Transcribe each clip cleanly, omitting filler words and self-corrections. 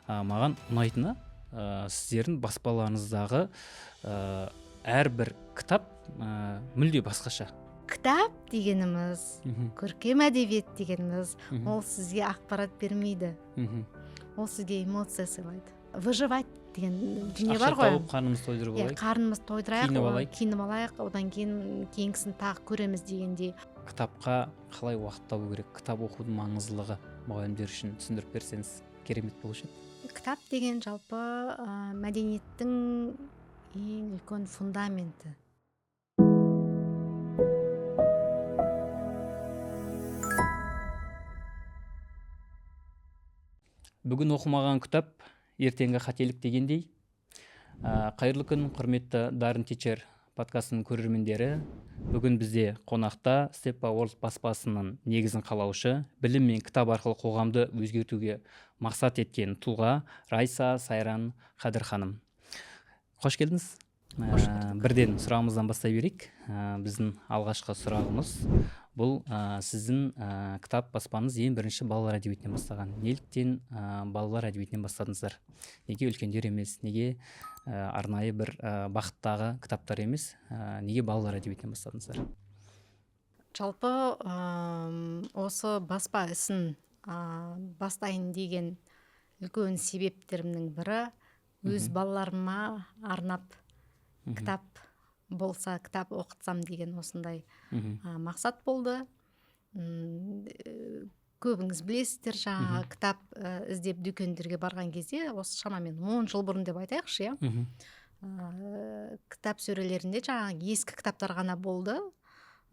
маған ұнайтыны сіздердің баспаларыңыздағы әрбір кітап мүлде басқаша. Кітап дегеніміз, көркем әдебиет дегеніміз, Мгм. ол сізге ақпарат бермейді. Ол сізге эмоция сыйлайды. Выживать деген дүние Ақша бар ғой. тауып қарнымызды тойдырып алайық. Қарнымызды тойдырайық, Киініп алайық. одан кейінгісін тағы көреміз дегендей. Кітапқа қалай уақыт табу керек? Кітап оқудың маңыздылығы мұғалімдер үшін түсіндіріп берсеңіз керемет болушы еді. Кітап деген жалпы мәдениеттің ең үлкен фундаменті. Бүгін оқымаған кітап ертеңгі қателік дегендей. Қайырлы күн, құрметті Дарын Teacher подкастының көрермендері. Бүгін бізде қонақта Степа World баспасының негізін қалаушы, білім мен кітап арқылы қоғамды өзгертуге мақсат еткен тұлға Райса Сайран Қадыр ханым. Қош келдіңіз. Бірден сұрағымыздан бастай берейік. Біздің алғашқы сұрағымыз бұл сіздің кітап баспаңыз ең бірінші балалар әдебиетінен бастаған. Неліктен балалар әдебиетінен бастадыңыздар? Неге үлкендер емес? Неге арнайы бір бақыттағы кітаптар емес? Неге балалар әдебиетінен бастадыңыздар? Жалпы осы баспа ісін бастайын деген үлкен себептерімнің бірі өз балаларыма арнап кітап болса, кітап оқытсам деген осындай мақсат болды. Көбіңіз білесіздер, жаңа кітап іздеп дүкендерге барған кезде, осы шамамен 10 жыл бұрын деп айтайықшы, кітап сөрелерінде жаңа ескі кітаптар ғана болды.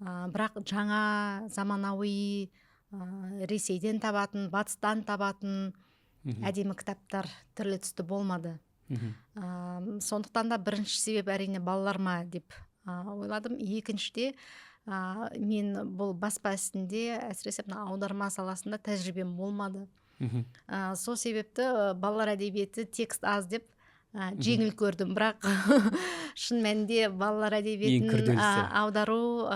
Бірақ жаңа заманауи Ресейден табатын, батыстан табатын әдемі кітаптар түрлі түсті болмады. Сондықтан да бірінші себеп әрине балаларыма деп ойладым. Екіншіде мен бұл баспа ісінде әсіресе аударма саласында тәжірибем болмады. Сол себепті балалар әдебиеті текст аз деп жеңіл көрдім. Бірақ шын мәнінде балалар әдебиетін аудару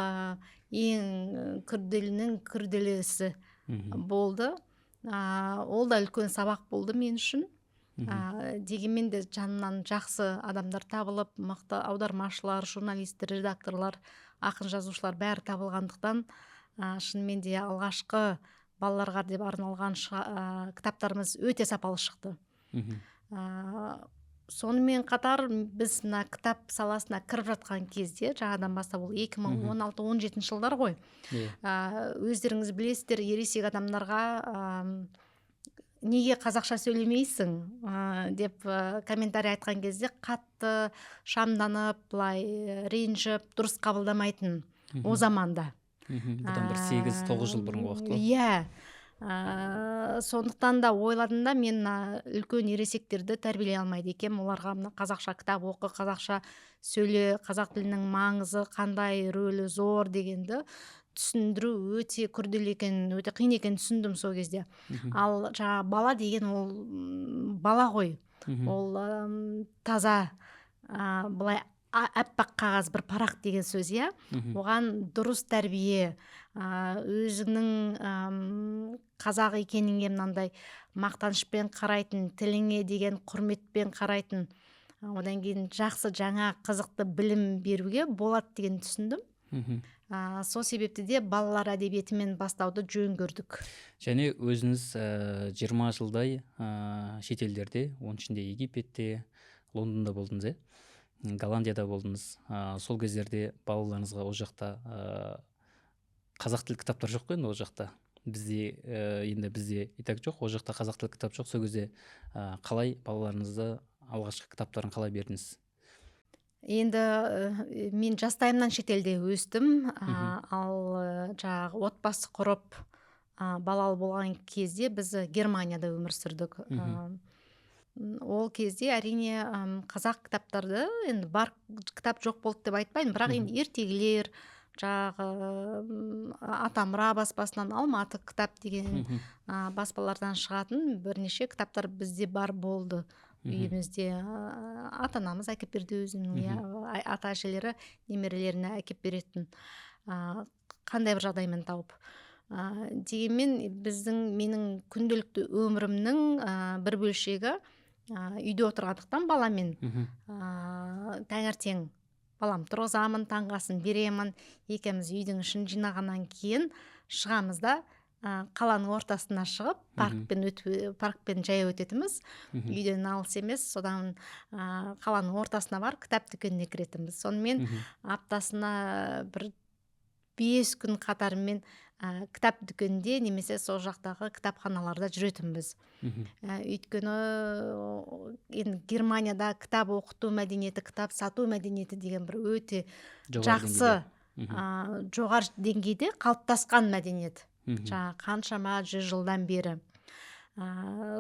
ең күрделінің күрделісі болды. Ол да үлкен сабақ болды мен үшін. Дегенмен де жанынан жақсы адамдар табылып, мықты аудармашылар, журналистер, редакторлар, ақын жазушылар бәрі табылғандықтан шынымен де алғашқы балаларға деп арналған кітаптарымыз өте сапалы шықты. Сонымен қатар біз мына кітап саласына кіріп жатқан кезде, жаңадан бастап ол 2016-17 жылдар ғой. Өздеріңіз білесіздер, ересек адамдарға неге қазақша сөйлемейсің деп комментарий айтқан кезде қатты шамданып, былай ренжіп, дұрыс қабылдамайтын о заманда. Бұдан бір 8-9 жыл бұрын уақыт қой. Сондықтан да ойладым да, мен үлкен ересектерді тәрбиелей алмайды екем. Оларға қазақша кітап оқы, қазақша сөйле, қазақ тілінің маңызы қандай, рөлі зор дегенді түсіндіру өте күрделі екен, өте қиын екен түсіндім сол кезде. Ал жаңа бала деген ол бала ғой. Ол таза, былай әппақ қағаз бір парақ деген сөз, оған дұрыс тәрбие, өзіңнің қазақ екеніңе мынандай мақтанышпен қарайтын, тіліңе деген құрметпен қарайтын, одан кейін жақсы жаңа қызықты білім беруге болады деген түсіндім. Сол себепті де балалар әдебиетімен бастауды жөн көрдік. Және өзіңіз 20 жылдай шетелдерде, оның ішінде Египетте, Лондонда болдыңыз, Голландияда болдыңыз. Сол кездерде балаларыңызға ол жақта қазақ тіл кітаптар жоқ қой, ол жақта. Бізде и так жоқ, ол жақта қазақ тіл кітап жоқ. Сол кезде қалай балаларыңызды алғашқы кітаптарын қалай бердіңіз? Енді мен жастайымнан шетелде өстім, ал жаңағы отбасы құрып балалы болған кезде біз Германияда өмір сүрдік. Ол кезде әрине қазақ кітаптарды, енді бар кітап жоқ болды деп айтпаймын, бірақ енді ертегілер, жаңағы Атамұра баспасынан Алматы кітап деген баспалардан шығатын бірнеше кітаптар бізде бар болды. Үйімізде ата-анамыз әкеп берді, өзінің ата-әжелері немерелеріне әкеп беретін, қандай бір жағдаймен тауып. Дегенмен менің күнделікті өмірімнің бір бөлшегі үйде отырғандықтан баламен таңертең балам тұрғызамын, таңғы асын беремін, екеуміз үйдің ішін жинағаннан кейін шығамыз да қаланың ортасына шығып паркпен жаяу өтетіміз. Үйден алыс емес, содан қаланың ортасына бар кітап дүкеніне кіретіміз. Сонымен аптасына бір 5 күн қатарымен кітап дүкенінде немесе сол жақтағы кітапханаларда жүретінбіз. Өйткені енді Германияда кітап оқыту мәдениеті, кітап сату мәдениеті деген бір өте жақсы жоғары деңгейде қалыптасқан мәдениет. Қаншама 100 жылдан бері.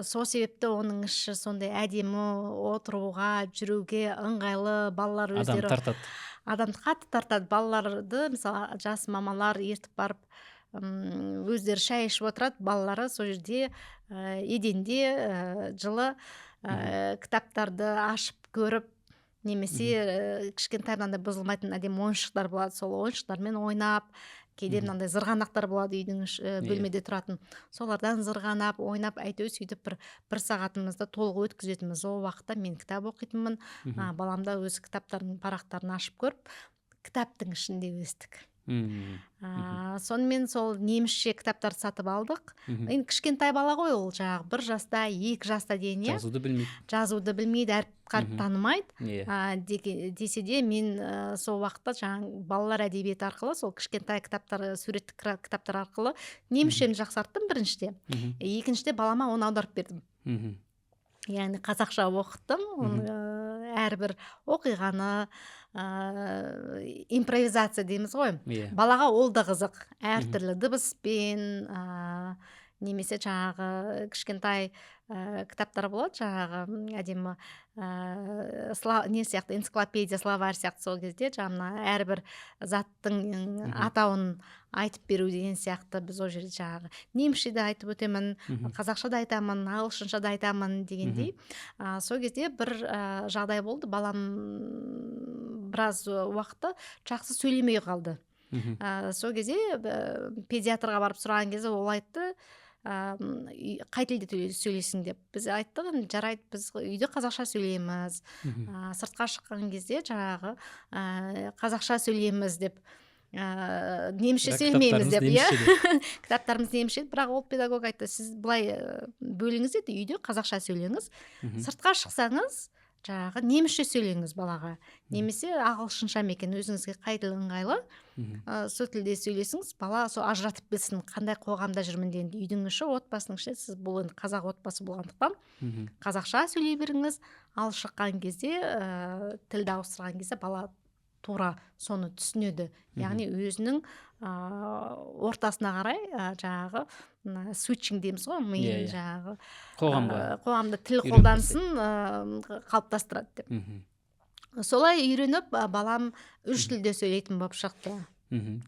Сол себепті оның іші сондай әдемі, отыруға, жүруге ыңғайлы, балалар өздері адамды қатты тартады. Балаларды мысалы жас мамалар ертіп барып өздері шай ішіп отырады, балалары сол жерде еденде жылы кітаптарды ашып көріп, немесе кішкентайынан да бұзылмайтын әдемі ойыншықтар болады, сол ойыншықтармен ойнап, кейде мынандай зырғанақтар болады үйдің бөлмеде тұратын, солардан зырғанап ойнап, әйтеуір сөйтіп бір сағатымызды толық өткізетінбіз. Ол уақытта мен кітап оқитынмын, баламда өз кітаптарының парақтарын ашып көріп, кітаптың ішінде өстік. Сонымен сол немісше кітаптар сатып алдық. Енді кішкентай бала ғой, ол жаңағы 1 жаста, 2 жаста дейін, жазуды білмейді, әріп танымайды. Десе де мен сол уақытта жаңағы балалар әдебиеті арқылы, сол кішкентай кітаптар, суреттік кітаптар арқылы немісшемді жақсарттым біріншіде. Екіншіде балама оны аударып бердім. Яғни қазақша оқыттым, әрбір оқиғаны, импровизация дейміз ғой. Балаға ол да қызық. Әртүрлі дыбыспен, немесе жаңағы кішкентай кітаптар болады, жаңағы әдемі не сияқты, энциклопедия, словарь сияқты. Сол кезде жаңағы әрбір заттың атауын айтып беру деген сияқты. Біз ол жерде жаңағы немісше де айтып өтемін, қазақша да айтамын, ағылшынша да айтамын дегендей. Сол кезде бір жағдай болды, балам біраз уақытта жақсы сөйлемей қалды. Сол кезде педиатрға барып сұраған кезде ол айтты, қай тілде сөйлесің деп. Біз айттық, жарайды, біз үйде қазақша сөйлейміз, сыртқа шыққан кезде жаңағы қазақша сөйлейміз деп, немісше сөйлемейміз деп. Кітаптарымыз немісше, бірақ ол педагог айтты, сіз былай бөліңіз деді, үйде қазақша сөйлеңіз, сыртқа шықсаңыз жаңағы немісше сөйлеңіз балаға, немесе ағылшынша екен, өзіңізге қай тіл ыңғайлы, сол тілде сөйлесіңіз, бала сол ажыратып білсін, қандай қоғамда жүрмін дегенде. Үйдің іші, отбасының іші, сіз бұл енді қазақ отбасы болғандықтан қазақша сөйлей беріңіз, ал шыққан кезде тілді ауыстырған кезде бала тура соны түсінеді. Яғни өзінің ортасына қарай жаңағы switching дейміз ғой, миын жаңағы қоғамда тіл қолданысын қалыптастырады деп. Солай үйреніп, балам 3 тілде сөйлейтін болып шықты.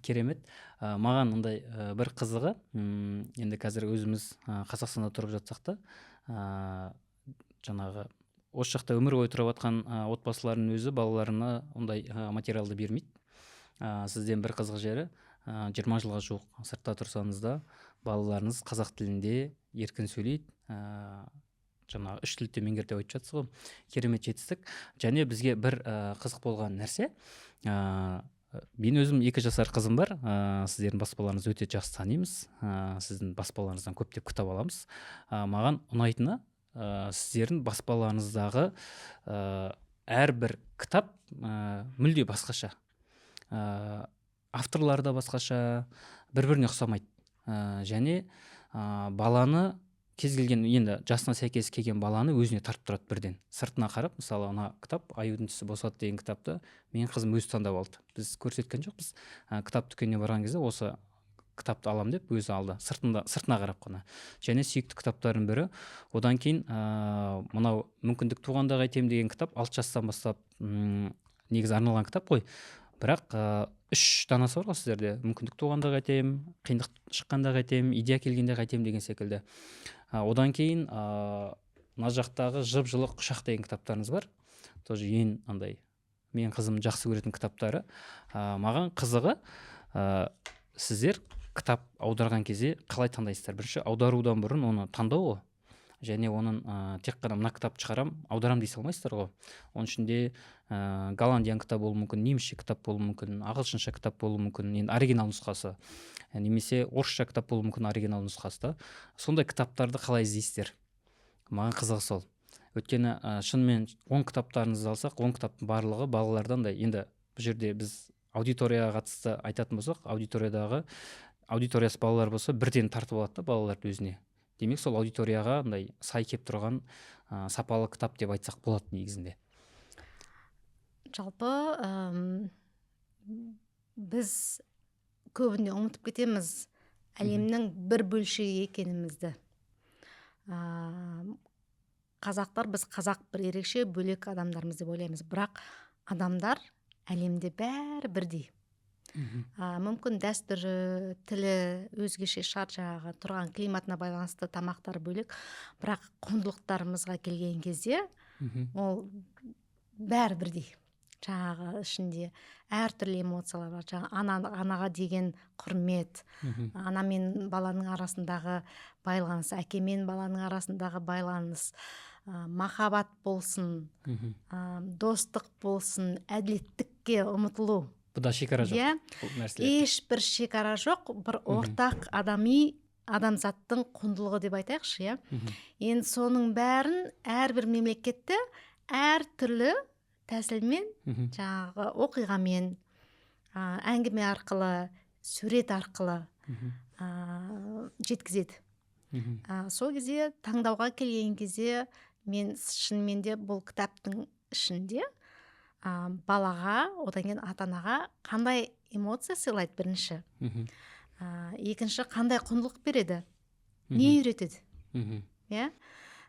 Керемет. Маған ондай бір қызығы, енді қазір өзіміз Қазақстанда тұрып жатсақ та, жаңағы осы жақта өмір бойы тұрып жатқан отбасылардың өзі балаларына ондай материалды бермейді. Сізден бір қызық жері, 20 жылға жуық сыртта тұрсаңыз да, балаларыңыз қазақ тілінде еркін сөйлейді, жаңағы 3 тілді меңгерді айтып жатсыз ғой. Керемет жетістік. Және бізге бір қызық болған нәрсе, мен өзім 2 жасар қызым бар, сіздердің баспаларыңызды өте жақсы танимыз, сіздің баспаларыңыздан көптеп кітап аламыз. Маған ұнайтыны, сіздердің баспаларыңыздағы әрбір кітап мүлде басқаша, авторлары да басқаша, бір-біріне ұқсамайды. Және баланы кез келген, енді жасына сәйкес келген баланы өзіне тартып тұрады бірден. Сыртына қарап, мысалы, ана кітап Аюдың түсі босады деген кітапты менің қызым өзі таңдап алды. Біз көрсеткен жоқпыз. Кітап дүкеніне барған кезде осы кітапты алам деп өзі алды, сыртына қарап қана. Және сүйікті кітаптардың бірі. Одан кейін мынау мүмкіндік туғанда қайтем деген кітап 6 жастан бастап негізі арналған кітап қой. Бірақ 3 данасы бар ғой сіздерде. Мүмкіндік туғанда қайтем, қиындық шыққанда қайтем, идея келгенде қайтем деген секілді. Одан кейін мына жақтағы жып-жылы құшақ деген кітаптарыңыз бар. Тоже ең андай менің қызым жақсы көретін кітаптары. Маған қызығы, сіздер кітап аударған кезде қалай таңдайсыздар? Бірінші, аударудан бұрын оны таңдау ғой, және оның тек қана мына кітапты шығарам, аударам дей салмайсыздар ғой. Оның ішінде голландиян кітап болуы мүмкін, немісше кітап болуы мүмкін, ағылшынша кітап болуы мүмкін, енді оригинал нұсқасы, немесе орысша кітап болуы мүмкін, оригинал нұсқасы да. Сондай кітаптарды қалай іздейсіздер? Маған қызығы сол. Өйткені шынымен 10 кітаптарыңызды алсақ, 10 кітаптың барлығы балалардан да, енді бұл жерде біз аудиторияға қатысты айтатын болсақ, аудиториясы балалар болса, бірден тартып алады да балаларды өзіне. Демек, сол аудиторияға андай сай келіп тұрған сапалы кітап деп айтсақ болады негізінде. Жалпы біз көбіне ұмытып кетеміз әлемнің бір бөлшегі екенімізді. Қазақтар, біз қазақ бір ерекше бөлек адамдармыз деп ойлаймыз, бірақ адамдар әлемде бәрі бірдей. Мүмкін дәстүрі, тілі өзгеше шығар, жаңағы тұрған климатына байланысты тамақтары бөлек, бірақ құндылықтарымызға келген кезде ол бәрі бірдей. Жаңағы ішінде әртүрлі эмоциялар бар. Жаңағы анаға деген құрмет, ана мен баланың арасындағы байланыс, әке мен баланың арасындағы байланыс, махаббат болсын, достық болсын, әділеттікке ұмытылу. Бұда шекара жоқ. Ешбір шекара жоқ, бір ортақ адамзаттың құндылығы деп айтайықшы. Енді соның бәрін әрбір мемлекетте әртүрлі тәсілмен, жаңағы оқиғамен, әңгіме арқылы, сурет арқылы жеткізеді. Сол кезде таңдауға келген кезде мен шынымен де бұл кітаптың ішінде балаға, одан кейін ата-анаға қандай эмоция сыйлайды бірінші, екінші қандай құндылық береді, не үйретеді,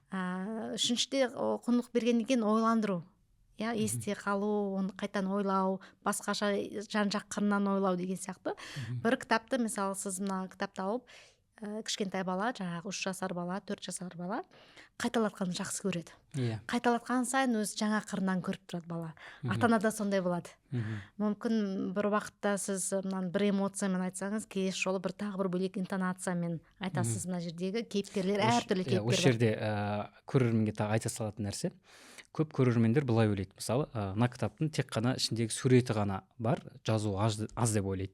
үшіншіде құндылық бергеннен кейін ойландыру, есте қалу, оны қайтан ойлау, басқаша жан-жақ қырынан ойлау деген сияқты. Бір кітапты, мысалы сіз мына кітапты алып, кішкентай бала, жаңағы 3 жасар бала, 4 жасар бала қайталатқанды жақсы көреді. Қайталатқан сайын өз жаңа қырынан көріп тұрады бала. Ата-ана да сондай болады. Мүмкін бір уақытта сіз мынаны бір эмоциямен айтсаңыз, келесі жолы бір тағы бір бөлек интонациямен айтасыз. Мына жердегі кейіпкерлер әртүрлі кейіпкер бар. Осы жерде көрерменге тағы айта салатын нәрсе, көп көрермендер былай ойлайды. Мысалы, мына кітаптың тек қана ішіндегі суреті ғана бар, жазу аз деп ойлайды.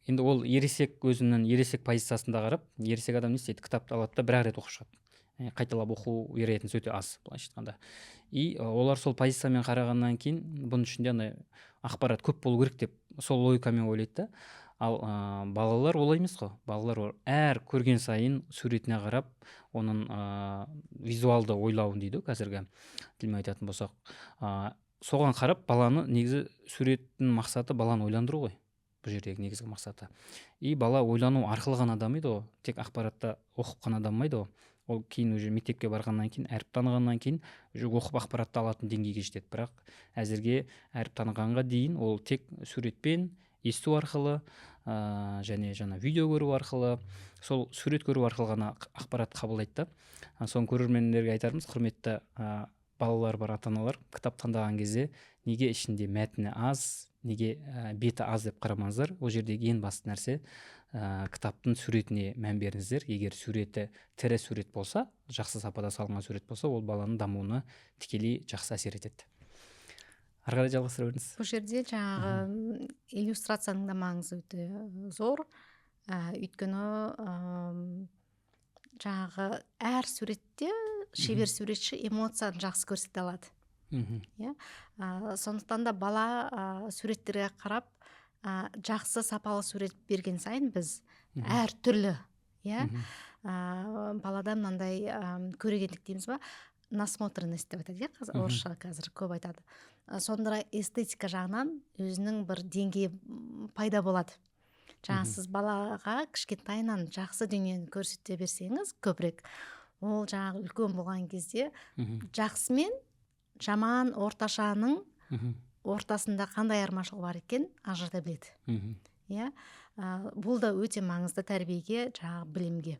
Енді ол ересек өзінің ересек позициясында қарап, ересек адам не істейді? Кітапты алады да бір рет оқып шығады. Қайталап оқу вероятность өте аз, былайша айтқанда. И олар сол позициямен қарағаннан кейін бұның ішінде андай ақпарат көп болу керек деп сол логикамен ойлайды да. Ал балалар олай емес қой. Балалар әр көрген сайын суретіне қарап, оның визуалды ойлауын дейді қазіргі тілмен айтатын болсақ. Соған қарап баланы, негізі суреттің мақсаты баланы ойландыру ғой. Бұл жердегі негізгі мақсаты. И бала ойлану арқылы ғана дамиды ғой. Тек ақпаратта оқып қана дамымайды ғой. Ол кейін уже мектепке барғаннан кейін, әріп танығаннан кейін оқып ақпаратты алатын деңгейге жетеді. Бірақ әзірге әріп танығанға дейін ол тек суретпен, есту арқылы және видео көру арқылы, сол сурет көру арқылы ғана ақпарат қабылдайды да. Соны көрермендерге айтарымыз, құрметті балалар бар ата-аналар, кітап таңдаған кезде неге ішінде мәтіні аз, неге беті аз деп қарамаңыздар. Ол жердегі ең басты нәрсе кітаптың суретіне мән беріңіздер. Егер суреті тірі сурет болса, жақсы сапада салынған сурет болса, ол баланың дамуына тікелей жақсы әсер етеді. Ары қарай жалғастыра беріңіз. Бұл жерде жаңағы иллюстрацияның да маңызы өте зор. Өйткені жаңағы әр суретте шебер суретші эмоцияны жақсы көрсете алады. Сондықтан да бала суреттерге қарап жақсы сапалы сурет берген сайын біз әр түрлі балада мынандай көрегендік дейміз ба, насмотренность деп айтады, орысша қазір көп айтады. Сондай эстетика жағынан өзінің бір деңгейі пайда болады. Жаңа сіз балаға кішкентайынан жақсы дүниені көрсете берсеңіз көбірек, ол жаңағы үлкен болған кезде жақсы мен жаман орташаның ортасында қандай айырмашылық бар екен ажырата біледі. Бұл да өте маңызды тәрбиеге, жаңағы білімге.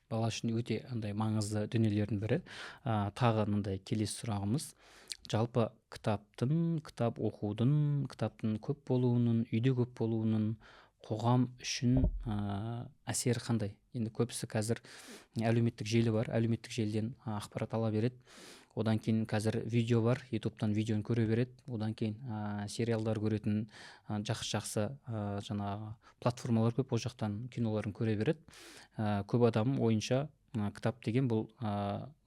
Бала үшін өте андай маңызды дүниелердің бірі. Тағы мындай келесі сұрағымыз, жалпы кітап оқудың, кітаптың көп болуының, үйде көп болуының қоғам үшін әсері қандай? Енді көбісі қазір әлеуметтік желі бар, әлеуметтік желіден ақпарат ала береді. Одан кейін қазір видео бар, ютубтан видеоны көре береді. Одан кейін сериалдар көретін жақсы жаңағы платформалар көп, ол жақтан киноларын көре береді. Көп адам ойынша кітап деген бұл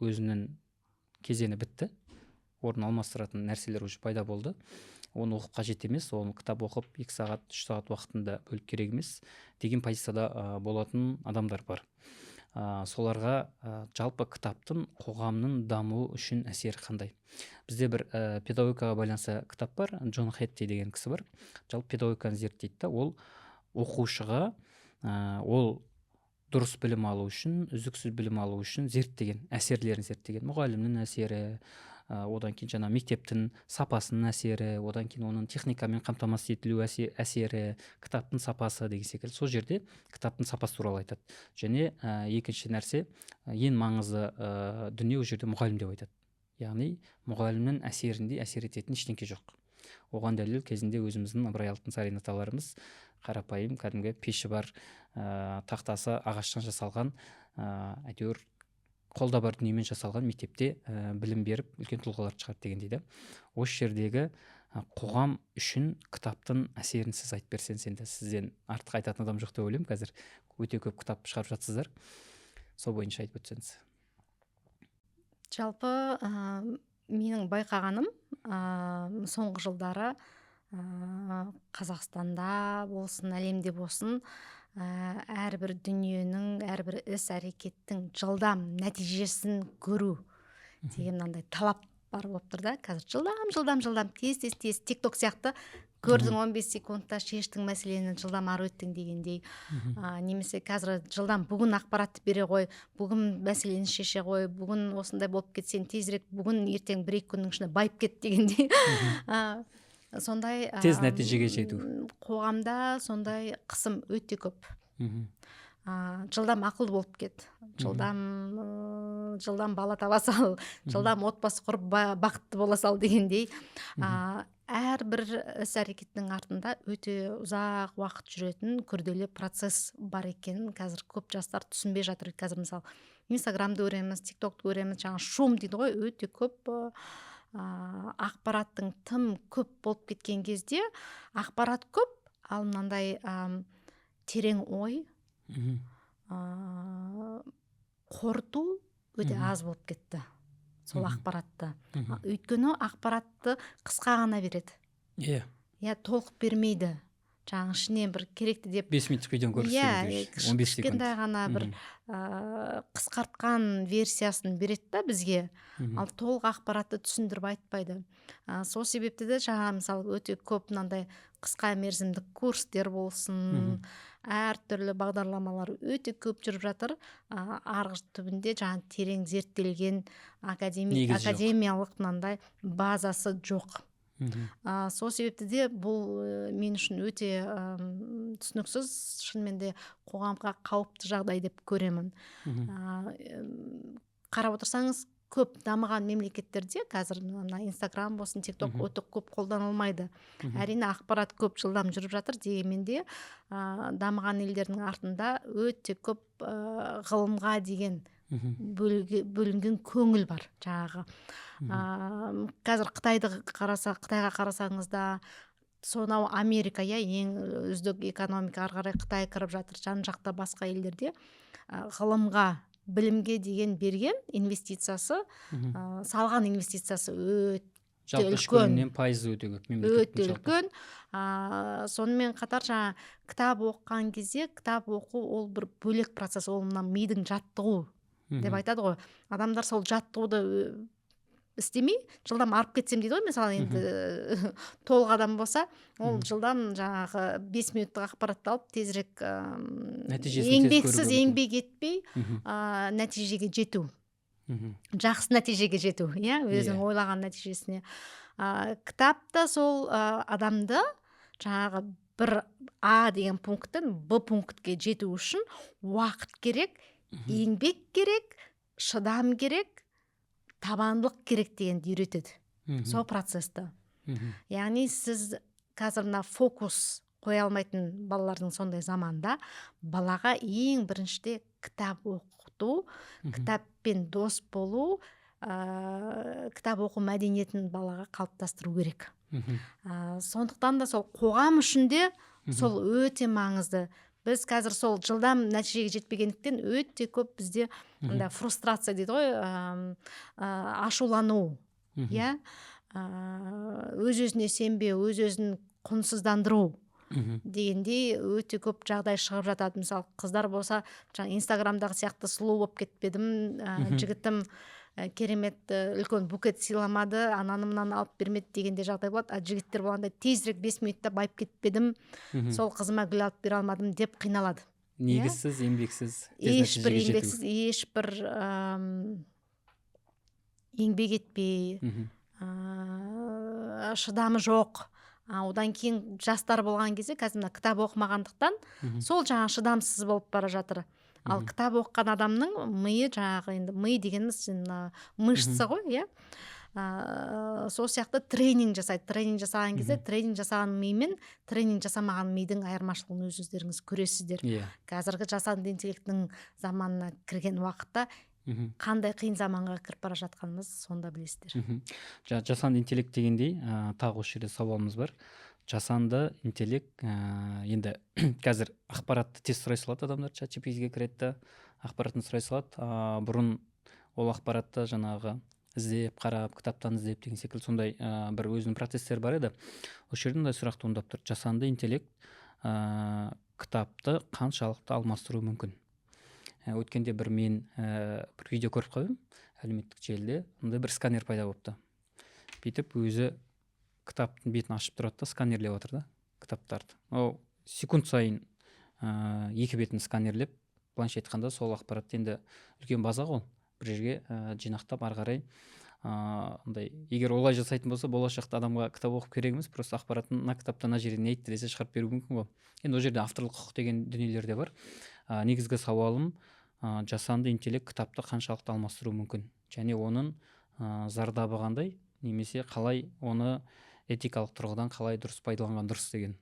өзінің кезеңі бітті, орын алмастыратын нәрселер уже пайда болды. Оны оқып қажет емес, оны кітап оқып 2 сағат 3 сағат уақытында бөліп керек емес деген позицияда болатын адамдар бар. Соларға жалпы кітаптың қоғамның дамуы үшін әсері қандай? Бізде бір педагогикаға байланысты кітап бар, Джон Хетти деген кісі бар. Жалпы педагогиканы зерттейді да, ол оқушыға ол дұрыс білім алу үшін, үздіксіз білім алу үшін зерттеген, әсерлерін зерттеген. Мұғалімнің әсері, одан кейін жаңа мектептің сапасының әсері, одан кейін оның техникамен қамтамасыз етілу әсері, кітаптың сапасы деген секілді. Сол жерде кітаптың сапасы туралы айтады. Және екінші нәрсе, ең маңызды дүние ол жерде мұғалім деп айтады. Яғни мұғалімнің әсерінде әсер ететін ештеңке жоқ. Оған дәлел кезінде өзіміздің Ыбырай Алтынсарин аталарымыз қарапайым кәдімгі пеші бар, тақтасы ағаштан жасалған, әйтеуір қолда бар дүниемен жасалған мектепте білім беріп үлкен тұлғалар шығарды деген дейді. Осы жердегі қоғам үшін кітаптың әсерін сіз айтып берсеңіз, енді сізден артық айтатын адам жоқ деп ойлаймын, қазір өте көп кітап шығарып жатсыздар. Сол бойынша айтып өтсеңіз. Жалпы менің байқағаным соңғы жылдары Қазақстанда болсын, әлемде болсын, әрбір дүниенің, әрбір іс әрекеттің жылдам нәтижесін көру деген мынандай талап бар болып тұр да. Қазір жылдам, тез, TikTok сияқты көрдің 15 секундта шештің мәселені, жылдам ары өттің дегендей. Немесе қазір жылдам бүгін ақпаратты бере қой, бүгін мәселені шеше қой, бүгін осындай болып кетсең тезірек, бүгін ертең 1-2 күннің ішінде байып кет дегендей. Сондай тез нәтижеге жету. Қоғамда сондай қысым өте көп. Жылдам ақыл болып кет, жылдам бала таба сал, жылдам отбасы құрып бақытты бола сал дегендей. Әрбір іс әрекеттің артында өте ұзақ уақыт жүретін күрделі процесс бар екенін қазір көп жастар түсінбей жатыр. Қазір мысалы Инстаграмды көреміз, TikTokты көреміз, жаңа шум дейді ғой, өте көп ақпараттың тым көп болып кеткен кезде ақпарат көп, ал мынандай терең ой, қорыту өте аз болып кетті сол ақпаратты. Өйткені ақпаратты қысқа ғана береді. Толық бермейді. Жаңағы ішінен бір керекті деп 5 минуттық видеоны көрсетеді, 15 секунд. Кішкентай ғана бір қысқартқан версиясын береді да бізге, ал толық ақпаратты түсіндіріп айтпайды. Сол себепті де жаңа мысалы өте көп мынандай қысқа мерзімдік курстер болсын, әртүрлі бағдарламалар өте көп жүріп жатыр. Арғы түбінде жаңа терең зерттелген академиялық мынандай базасы жоқ. Сол себепті де бұл мен үшін өте түсініксіз, шынымен де қоғамға қауіпті жағдай деп көремін. Қарап отырсаңыз, көп дамыған мемлекеттерде қазір Инстаграм болсын, TikTok өте көп қолданылмайды. Әрине ақпарат көп жылдам жүріп жатыр, дегенмен де дамыған елдердің артында өте көп ғылымға деген бөлінген көңіл бар. Жаңағы қазір Қытайға қарасаңыз да, сонау Америка, ең үздік экономика, ары қарай Қытай кіріп жатыр. Жан жақта басқа елдерде ғылымға, білімге деген берген инвестициясы, салған инвестициясы өте үлкен. Пайызы өте көп. Өте үлкен. Сонымен қатар жаңа кітап оқыған кезде, кітап оқу ол бір бөлек процесс, ол мидың жаттығу деп айтады ғой. Адамдар сол жаттығуды істемей, жылдам арып кетсем дейді ғой, мысалы енді толық адам болса, ол жылдам жаңағы 5 минуттық ақпаратты алып тезірек еңбексіз еңбек етпей нәтижеге жету, жақсы нәтижеге жету, өзінің ойлаған нәтижесіне. Кітапта сол адамды жаңағы бір А деген пункттен Б пунктке жету үшін уақыт керек, еңбек керек, шыдам керек, табандылық керек дегенді үйретеді сол процесті. Яғни сіз қазір фокус қоя алмайтын балалардың сондай заманда балаға ең біріншіде кітап оқыту, кітаппен дос болу, кітап оқу мәдениетін балаға қалыптастыру керек. Сондықтан да сол қоғам үшін де сол өте маңызды. Біз қазір сол жылдам нәтижеге жетпегендіктен өте көп бізде фрустрация дейді ғой, ашулану, иә, өз-өзіне сенбеу, өз-өзін құнсыздандыру дегендей өте көп жағдай шығып жатады. Мысалы қыздар болса, жаңа инстаграмдағы сияқты сұлу болып кетпедім, жігітім керемет үлкен букет сыйламады, ананы мынаны алып бермеді дегенде жағдай болады. Жігіттер болғанда тезірек 5 минутта байып кетпедім, сол қызыма гүл алып бере алмадым деп қиналады. Негізсіз, еңбексіз, ешбір еңбек етпей, шыдамы жоқ. Одан кейін жастар болған кезде қазір мына кітап оқымағандықтан сол жаңа шыдамсыз болып бара жатыр. Ал кітап оқыған адамның миы, жаңағы енді ми дегеніміз мышца ғой, иә, сол сияқты тренинг жасайды. Тренинг жасаған кезде тренинг жасаған ми мен тренинг жасамаған мидың айырмашылығын өздеріңіз көресіздер. Қазіргі жасанды интеллекттің заманына кірген уақытта қандай қиын заманға кіріп бара жатқанымыз сонда білесіздер. Жасанды интеллект дегендей, тағы осы жерде сауалымыз бар. Жасанды интеллект енді қазір ақпаратты тез сұрай салады адамдар, ChatGPT-ге кіреді, ақпаратын сұрай салады. Бұрын ол ақпаратты жаңағы іздеп, қарап, кітаптан іздеп деген секілді сондай бір өзінің процестері бар еді. Осы жерде мындай сұрақ туындап тұр. Жасанды интеллект кітапты қаншалықты алмастыруы мүмкін? Өткенде мен бір видео көріп қойдым әлеуметтік желіде, мындай бір сканер пайда болыпты. Бүйтіп өзі кітаптың бетін ашып тұрады да, сканерлеп отыр да кітаптарды. Ол секунд сайын 2 бетін сканерлеп, былайша айтқанда сол ақпаратты енді үлкен база ғой, бір жерге жинақтап ары қарай егер олай жасайтын болса, болашақта адамға кітап оқып керек емес, просто ақпаратын мына кітапта мына жерде не айтты десе шығарып беру мүмкін ғой. Енді ол жерде авторлық құқық деген дүниелер де бар. Негізгі сауалым, жасанды интеллект кітапты қаншалықты алмастыру мүмкін, және оның зардабы қандай, немесе қалай оны этикалық тұрғыдан қалай дұрыс пайдаланған дұрыс деген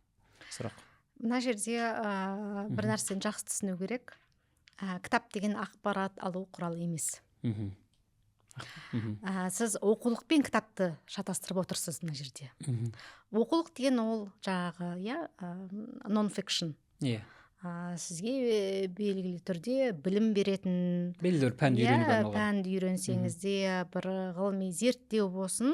сұрақ. Мына жерде бір нәрсені жақсы түсіну керек. Кітап деген ақпарат алу құралы емес. Сіз оқулық пен кітапты шатастырып отырсыз мына жерде. Оқулық деген ол жаңағы non-fiction. Сізге белгілі түрде білім беретін, белгілі пәнді үйренуге арналған. Пәнді үйренсеңіз де, бір ғылыми зерттеу болсын,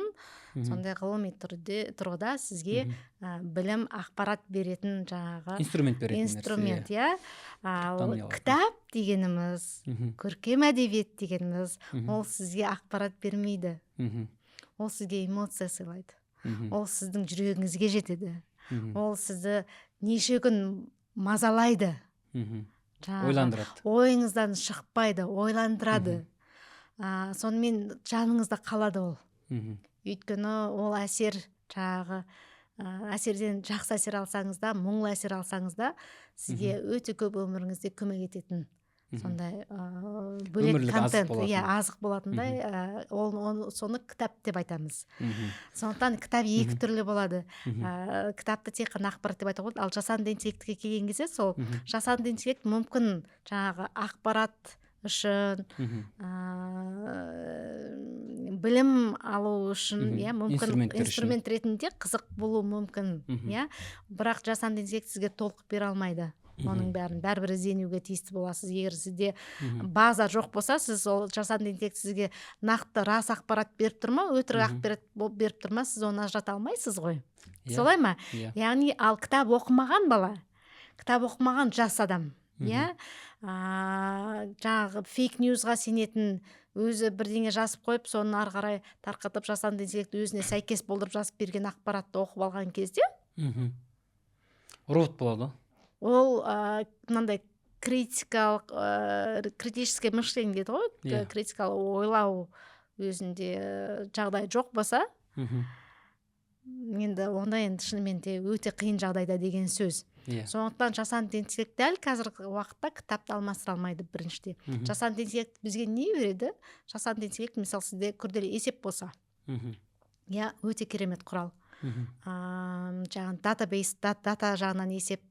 сондай ғылыми тұрғыда сізге білім, ақпарат беретін жаңағы инструмент, иә. Ал кітап дегеніміз, көркем әдебиет дегеніміз, ол сізге ақпарат бермейді. Ол сізге эмоция сыйлайды. Ол сіздің жүрегіңізге жетеді. Ол сізді неше күн мазалайды, ойландырады, ойыңыздан шықпайды, ойландырады. Сонымен жаныңызда қалады ол. Өйткені ол әсер, жаңағы әсерден жақсы әсер алсаңыз да, мұңлы әсер алсаңыз да, сізге өте көп өміріңізде көмек ететін сондай бөлек контент, азық болатындай, соны кітап деп айтамыз. Сондықтан кітап екі түрлі болады. Кітапты тек қана ақпарат деп айтуға болады. Ал жасанды интеллектке келген кезде сол жасанды интеллект мүмкін жаңағы ақпарат үшін, білім алу үшін, мүмкін инструмент ретінде қызық болуы мүмкін, бірақ жасанды интеллект сізге толық бере алмайды. Оның бәрібір ізденуге тиісті боласыз. Егер сізде база жоқ болса, сіз ол жасанды интеллект сізге нақты рас ақпарат беріп тұр ма, өтірік ақпарат беріп тұр ма, сіз оны ажырата алмайсыз ғой. Солай ма? Яғни ал кітап оқымаған бала, кітап оқымаған жас адам, жаңағы фейк ньюсға сенетін, өзі бірдеңе жазып қойып, соны ары қарай тарқатып, жасанды интеллект өзіне сәйкес болдырып жазып берген ақпаратты оқып алған кезде робот болады. Ол мынандай критическое мышление дейді ғой, критикалық ойлау өзінде жағдай жоқ болса, енді онда енді шынымен де өте қиын жағдайда деген сөз. Сондықтан жасанды интеллект дәл қазіргі уақытта кітапты алмастыра алмайды біріншіде. Жасанды интеллект бізге не береді? Жасанды интеллект, мысалы, сізде күрделі есеп болса, өте керемет құрал. жаңағы датабейс дата жағынан есеп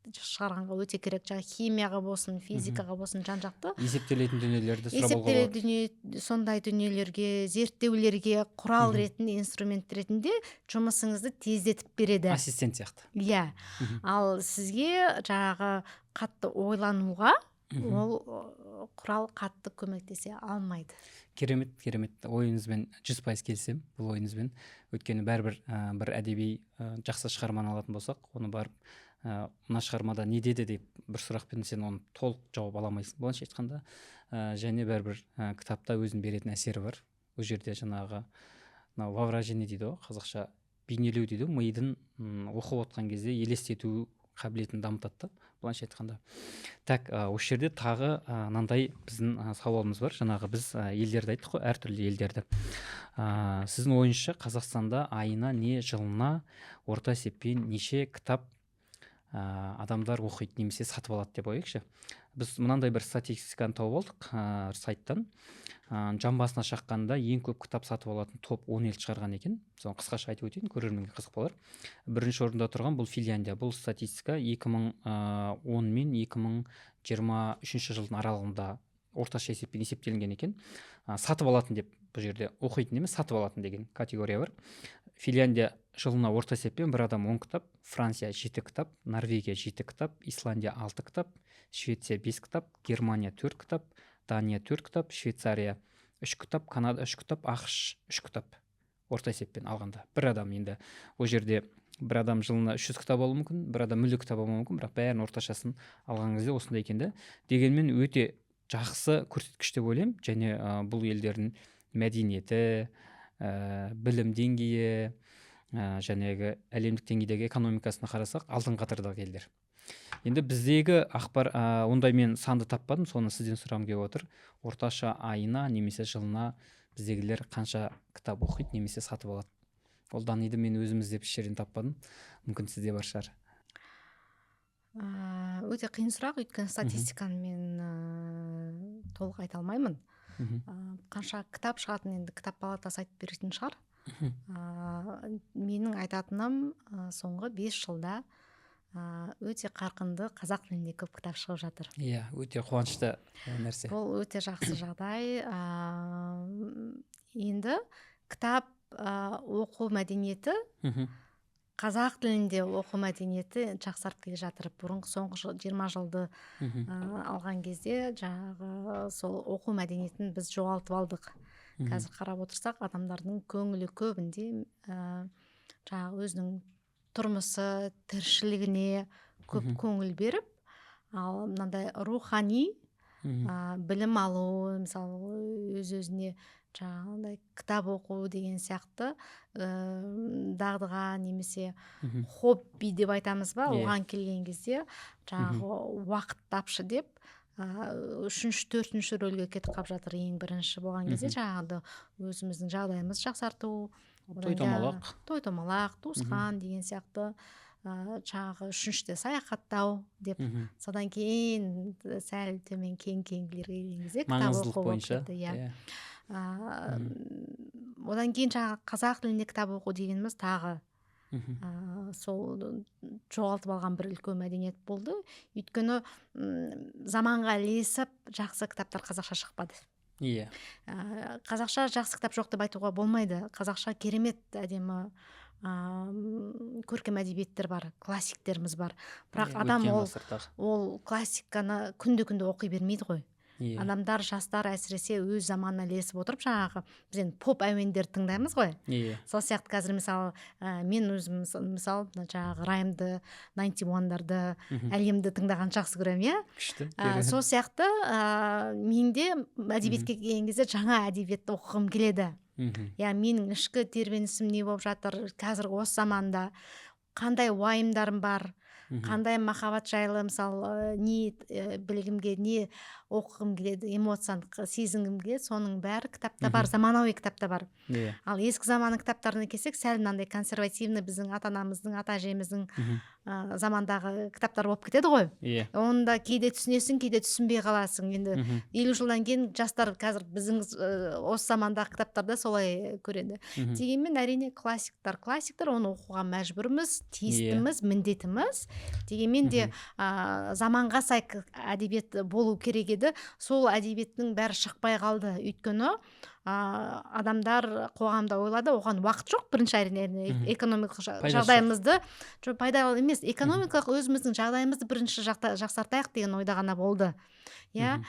шығарғанға өте керек. Жаңағы химияға болсын, физикаға болсын, жан-жақты есептелетін дүниелерді сұрап алуға есептелетін болады. дүние, сондай дүниелерге, зерттеулерге құрал ретінде, инструмент ретінде жұмысыңызды тездетіп береді. Ассистент сияқты. Иә. Ал сізге жаңағы қатты ойлануға ол құрал қатты көмектесе алмайды. Керемет, ойыңызбен 100% келісемін, бұл ойыңызбен. Өйткені бәрібір бір әдеби жақсы шығарманы алатын болсақ, оны барып мына шығармада не деді деп бір сұрақпен сен оны толық жауап ала алмайсың. Былайша айтқанда, және бәрібір кітапта өзінің беретін әсері бар. Ол жерде жаңағы воображение дейді ғой, қазақша бейнелеу дейді ғой, мидың оқып отқан кезде елестету қабілетін дамытады. Былайша айтқанда. Так, осы жерде тағы мынандай біздің сауалымыз бар. Жаңағы біз елдерді айттық қой, әртүрлі елдерді. Сіздің ойыңызша Қазақстанда айына не жылына орта есеппен неше кітап адамдар оқиды немесе сатып алады деп ойықшы. Біз мынандай бір статистиканы тауып алдық сайттан. Жан басына шаққанда ең көп кітап сатып алатын топ 10 ел шығарған екен. Соны қысқаша айтып өтейін, көрерменге қызық болар. Бірінші орында тұрған бұл Финляндия. Бұл статистика 2010 мен 2023 жылдың аралығында орташа есеппен есептелінген екен. Сатып алатын деп бұл жерде оқитын емес, сатып алатын деген категория бар. Финляндия жылына орта есеппен бір адам 10 кітап, Франция 7 кітап, Норвегия 7 кітап, Исландия 6 кітап, Швеция 5 кітап, Германия 4 кітап, Дания 4 кітап, Швейцария 3 кітап, Канада 3 кітап, ақш 3 кітап орта есеппен алғанда. Бір адам енді ол жерде бір адам жылына 300 кітап алуы мүмкін, бір адам мүлде кітап алуы мүмкін, бірақ бәрін орташасын алған кезде осындай екен да. Дегенмен өте жақсы көрсеткіш деп ойлаймын. Және бұл елдердің мәдениеті, білім деңгейі, жәнегі әлемдік деңгейдегі экономикасына қарасақ алдыңғы қатардағы елдер. Енді біздегі ақпар ондай мен санды таппадым, соны сізден сұрағым келіп отыр. Орташа айына немесе жылына біздегілер қанша кітап оқиды немесе сатып алады? Ол даниды мен өзім іздеп еш жерден таппадым. Мүмкін сізде бар шығар. Өте қиын сұрақ, өйткені статистиканы мен толық айта алмаймын. Қанша кітап шығатын, енді кітап палатасы айтып беретін шығар. Менің айтатыным соңғы 5 жылда өте қарқынды қазақ тілінде көп кітап шығып жатыр. Иә, өте қуанышты нәрсе. Бұл өте жақсы жағдай. Енді кітап оқу мәдениеті, қазақ тілінде оқу мәдениеті жақсарып келе жатыр. Бұрынғы соңғы 20 жылды алған кезде жаңағы сол оқу мәдениетін біз жоғалтып алдық. Қазір қарап отырсақ, адамдардың көңілі көбінде жаңағы өзінің тұрмысы, тіршілігіне көп көңіл беріп, ал мынандай рухани білім алу, мысалы өз-өзіне жаңағындай кітап оқу деген сияқты дағдыға немесе хобби деп айтамыз ба, оған келген кезде жаңағы уақыт тапшы деп 3-4 рөлге кетіп қалып жатыр. Ең бірінші болған кезде жаңағы өзіміздің жағдайымыз жақсарту, той томалақ, туысқан деген сияқты, жаңағы үшіншіде саяхаттау деп, содан кейін сәл төмен кеңгілерге келген кезде кітап оқу бойынша. Одан кейін жаңағы қазақ тілінде кітап оқу дегеніміз тағы сол жоғалтып алған бір үлкен мәдениет болды. Өйткені заманға ілесіп жақсы кітаптар қазақша шықпады. Иә. Қазақша жақсы кітап жоқ деп айтуға болмайды. Қазақша керемет әдемі көркем әдебиеттер бар, классиктеріміз бар. Бірақ адам ол классиканы күнде оқи бермейді ғой. Адамдар, жастар әсіресе өз заманына ілесіп отырып, жаңағы біз енді поп әуендерді тыңдаймыз ғой. Сол сияқты қазір мысалы мен өзім мысалы жаңағы Раймды, 91-дарды, әлемді тыңдаған жақсы көремін, иә. Сол сияқты менде әдебиетке келген кезде жаңа әдебиетті оқығым келеді. Я менің ішкі тербенісім не болып жатыр, қазір осы заманда қандай уайымдарым бар, қандай махаббат жайлы мысалы не білгімге, не оқығым келеді, эмоцияны сезінгім келеді, соның бәрі кітапта бар, заманауи кітапта бар. Иә. Ал ескі заманның кітаптарына келсек, сәл мынандай консервативный біздің ата анамыздың, ата әжеміздің замандағы кітаптар болып кетеді ғой. Иә. Оны да кейде түсінесің, кейде түсінбей қаласың. Енді 50 жылдан кейін жастар қазір біздің осы замандағы кітаптарда солай көреді. Дегенмен әрине классиктар, оны оқуға мәжбүрміз, тиістіміз, міндетіміз. Дегенмен де заманға сай әдебиет болу керек еді. Сол әдебиеттің бәрі шықпай қалды. Өйткені адамдар қоғамда ойлады, оған уақыт жоқ. Бірінші әрине экономикалық жағдайымызды, пайдалы емес, экономикалық өзіміздің жағдайымызды бірінші жақсартайық деген ойда ғана болды. Иә,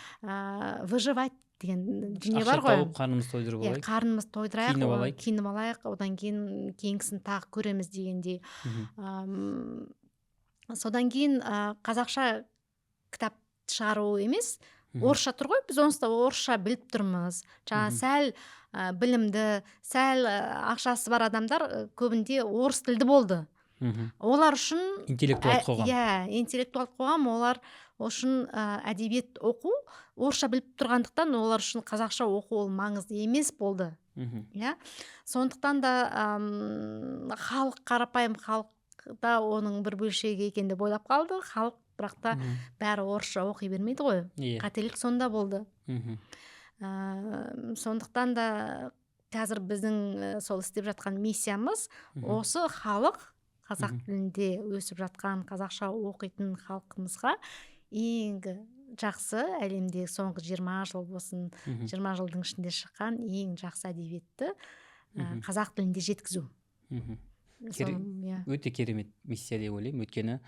выживать деген дүние бар ғой. Ақша тауып қарнымызды тойдырып алайық. Қарнымызды тойдырайық, киініп алайық, одан кейін кейінгісін тағы көреміз дегендей. Содан кейін қазақша кітап шығару емес, орысша тұр ғой, біз онсыз да орысша біліп тұрмыз. Жаңа сәл білімді, сәл ақшасы бар адамдар көбінде орыс тілді болды. Олар үшін интеллектуалды қоғам. Иә, интеллектуалды қоғам, олар үшін әдебиет оқу орысша біліп тұрғандықтан олар үшін қазақша оқу ол маңызды емес болды. Иә. Сондықтан да халық, қарапайым халықта оның бір бөлшегі екен деп ойлап қалды. Халық бірақ та бәрі орысша оқи бермейді ғой. Қателік сонда болды. Сондықтан да қазір біздің сол істеп жатқан миссиямыз осы халық, қазақ тілінде өсіп жатқан, қазақша оқитын халқымызға ең жақсы әлемде соңғы 20 жыл болсын, 20 жылдың ішінде шыққан ең жақсы әдебиетті қазақ тілінде жеткізу. Өте керемет миссия деп ойлаймын. Өйткені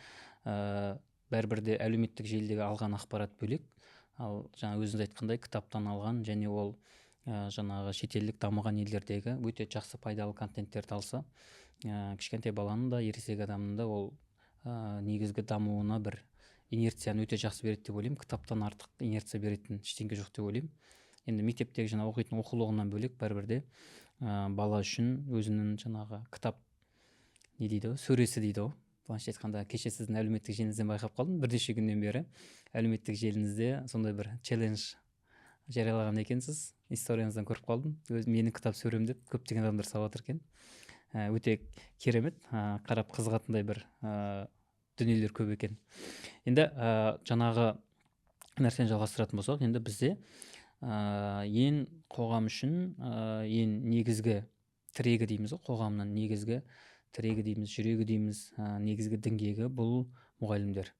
бәрібірде әлеуметтік желідегі алған ақпарат бөлек, ал жаңа өзіңіз айтқандай кітаптан алған және ол жаңағы шетелдік дамыған елдердегі өте жақсы пайдалы контенттерді алса, кішкентай баланың да ересек адамның да ол негізгі дамуына бір инерцияны өте жақсы береді деп ойлаймын. Кітаптан артық инерция беретін ештеңе жоқ деп ойлаймын. Енді мектептегі жаңа оқитын оқулығынан бөлек бәрібірде бала үшін өзінің жаңағы кітап не дейді, сөресі дейді ғой. Былайша айтқанда, кеше сіздің әлеуметтік желіңізден байқап қалдым, бірнеше күннен бері әлеуметтік желіңізде сондай бір челлендж жариялаған екенсіз. Историяңыздан көріп қалдым. Менің кітап сөрем деп көптеген адамдар салып жатыр екен. Өте керемет, қарап қызығатындай бір дүниелер көп екен. Енді жаңағы нәрсені жалғастыратын болсақ, енді бізде ең қоғам үшін ең негізгі тірегі дейміз ғой, қоғамның негізгі тірегі дейміз, жүрегі дейміз, негізгі діңгегі бұл мұғалімдер.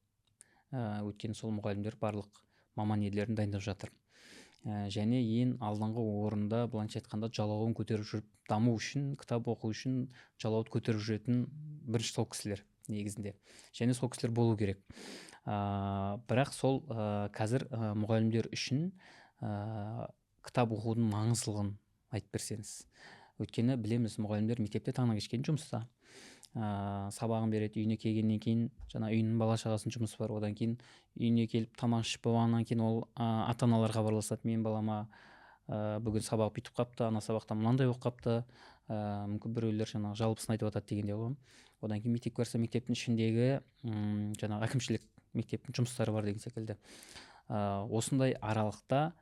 Өйткені сол мұғалімдер барлық маман иелерін дайындап жатыр. Және ең алдыңғы орында былайша айтқанда жалауын көтеріп жүріп, даму үшін, кітап оқу үшін жалауды көтеріп жүретін бірінші сол кісілер негізінде. Және сол кісілер болу керек. Бірақ сол қазір мұғалімдер үшін кітап оқудың маңыздылығын айтып берсеңіз. Өйткені білеміз, мұғалімдер мектепте таңнан кешке жұмыста. Сабағын береді, үйіне келгеннен кейін жаңа үйінің бала шағасының жұмысы бар, одан кейін үйіне келіп тамақ ішіп болғаннан кейін ол ата-аналарға хабарласады, мен балама бүгін сабақ бүйтіп қапты, ана сабақта мынандай болып қапты, мүмкін біреулер жаңағы жалпысын айтып жатады дегенде ғой. Одан кейін мектепке барса, мектептің ішіндегі жаңағы әкімшілік мектептің жұмыстары бар деген секілді. Осындай аралықта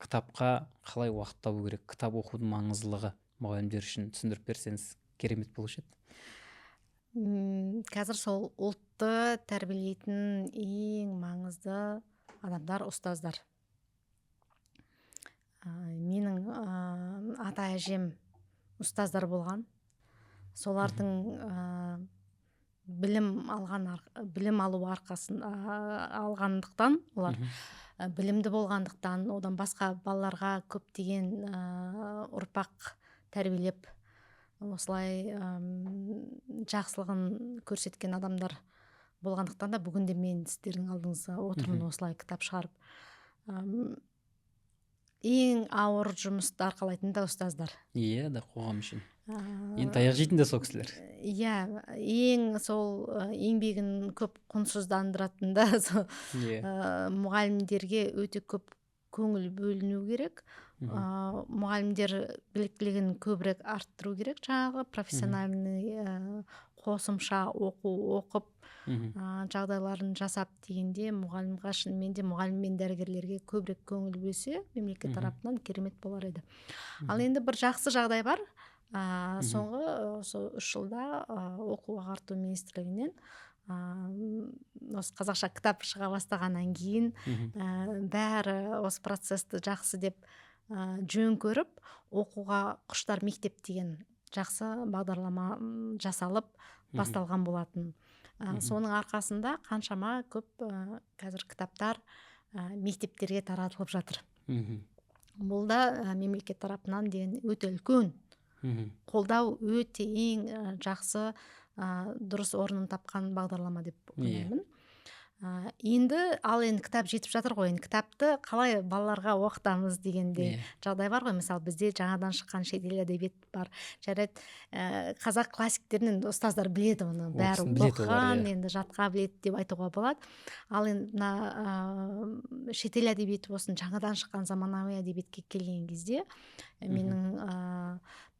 кітапқа қалай уақыт табу керек, кітап оқудың маңыздылығы мұғалімдер үшін түсіндіріп берсеңіз керемет болушы еді. Қазір сол ұлтты тәрбиелейтін ең маңызды адамдар ұстаздар. Менің ата әжем ұстаздар болған. Солардың білім алу алғандықтан, олар білімді болғандықтан, одан басқа балаларға көптеген ұрпақ тәрбиелеп, осылай жақсылығын көрсеткен адамдар болғандықтан да бүгінде мен сіздердің алдыңызда отырмын осылай кітап шығарып. Ең ауыр жұмысты арқалайтын да ұстаздар. Иә, да қоғам үшін. Ең таяқ жейтін де сол кісілер. Иә, ең сол еңбегін көп құнсыздандыратын да сол мұғалімдерге өте көп көңіл бөліну керек. мұғалімдер біліктілігін көбірек арттыру керек, жаңағы профессиональный қосымша оқып жағдайларын жасап дегенде мұғалімға шынымен де мұғалім мен дәрігерлерге көбірек көңіл бөлсе мемлекет тарапынан керемет болар еді. Ал енді бір жақсы жағдай бар. Соңғы осы 3 жылда оқу ағарту министрлігінен осы қазақша кітап шыға бастағаннан кейін бәрі осы процессті жақсы деп жөн көріп, оқуға құштар мектеп деген жақсы бағдарлама жасалып басталған болатын. Соның арқасында қаншама көп қазір кітаптар мектептерге таратылып жатыр. Бұл да мемлекет тарапынан деген өте үлкен қолдау, өте ең жақсы дұрыс орнын тапқан бағдарлама деп ойлаймын. Енді кітап жетіп жатыр ғой, енді кітапты қалай балаларға оқытамыз дегенде жағдай бар ғой. Мысалы бізде жаңадан шыққан шетел әдебиет бар. Жарайды, қазақ классиктерінен ұстаздар біледі оны, бәрі оқыған, енді жатқа біледі деп айтуға болады. Ал енді шетел әдебиеті болсын, жаңадан шыққан заманауи әдебиетке келген кезде менің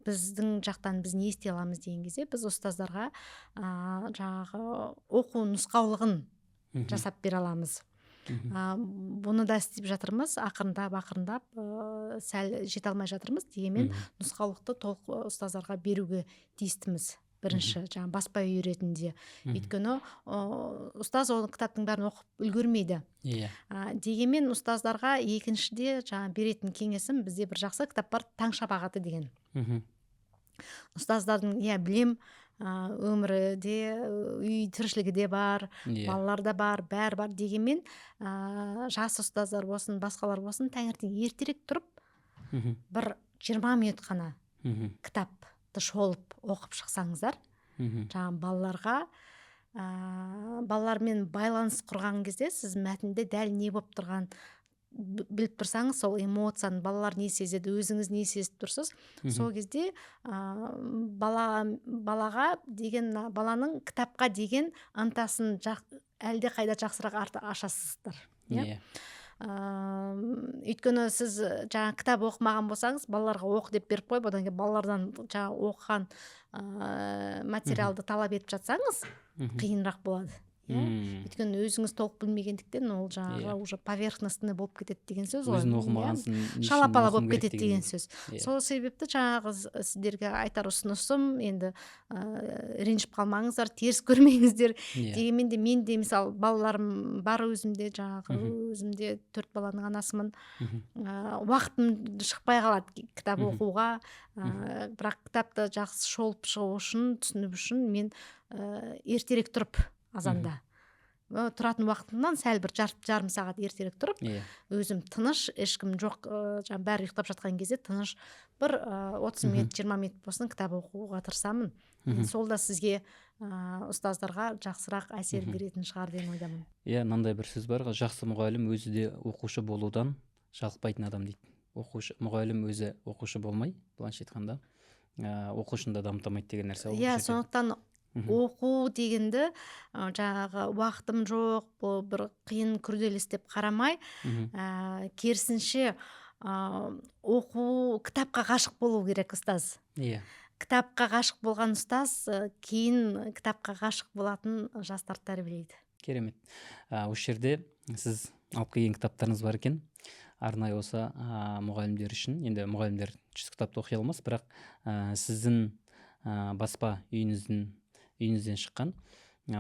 біздің жақтан біз не істей аламыз деген кезде біз ұстаздарға жаңағы оқу нұсқаулығын жасап бере аламыз. Бұны да істеп жатырмыз, ақырындап сәл жете алмай жатырмыз, дегенмен нұсқаулықты толық ұстаздарға беруге тиістіміз. Бірінші жаңағы баспа үй ретінде. Өйткені ұстаз ол кітаптың бәрін оқып үлгермейді. Дегенмен ұстаздарға екіншіде жаңағы беретін кеңесім, бізде бір жақсы кітап бар, таң шапағаты деген. Ұстаздардың білем, өмірде, үй тіршілігі де бар, балалар да бар, бәрі бар. Дегенмен жас ұстаздар болсын, басқалар болсын, таңертең ертерек тұрып, бір 20 минут қана кітапты шолып оқып шықсаңыздар, жаңағы балалармен байланыс құрған кезде сіз мәтінде дәл не болып тұрған біліп тұрсаңыз, сол эмоцияны балалар не сезеді, өзіңіз не сезіп тұрсыз, сол кезде балаға деген, баланың кітапқа деген ынтасын әлде қайда жақсырақ ашасыздар. Өйткені сіз жаңа кітап оқымаған болсаңыз, балаларға оқы деп беріп қойып, одан кейін балалардан жаңа оқыған материалды талап етіп жатсаңыз, қиынырақ болады. Өйткені өзіңіз толық білмегендіктен ол жаңағы уже поверхностный болып кетеді деген сөз ғой. Өзін оқымағансын шалапала болып кетеді деген сөз. Сол себепті жаңағы сіздерге айтар ұсынысым, енді ренжіп қалмаңыздар, теріс көрмеңіздер. Дегенмен де мен де мысалы балаларым бар, өзімде 4 баланың анасымын. Уақытым шықпай қалады кітап оқуға, бірақ кітапты жақсы шолып шығу үшін, түсініп үшін мен ертерек тұрып, азанда тұратын уақытымнан сәл бір жарым сағат ертерек тұрып, өзім тыныш, ешкім жоқ, бәрі ұйықтап жатқан кезде тыныш бір 30 минут, 20 минут болсын кітап оқуға тырысамын. Сол да сізге ұстаздарға жақсырақ әсер беретін шығар деген ойдамын. Мынандай бір сөз бар, жақсы мұғалім өзі де оқушы болудан жалықпайтын адам дейді. Мұғалім өзі оқушы болмай, былайша айтқанда, оқушыны да дамытамайды деген нәрсе. Сондықтан оқу дегенді жаңағы уақытым жоқ, бұл бір қиын күрделі іс деп қарамай, керісінше оқу, кітапқа ғашық болу керек ұстаз. Кітапқа ғашық болған ұстаз кейін кітапқа ғашық болатын жастарды тәрбиелейді. Керемет. Осы жерде сіз алып келген кітаптарыңыз бар екен. Арнайы осы мұғалімдер үшін, енді мұғалімдер 100 кітапты оқи алмас, бірақ сіздің баспа үйіңізден шыққан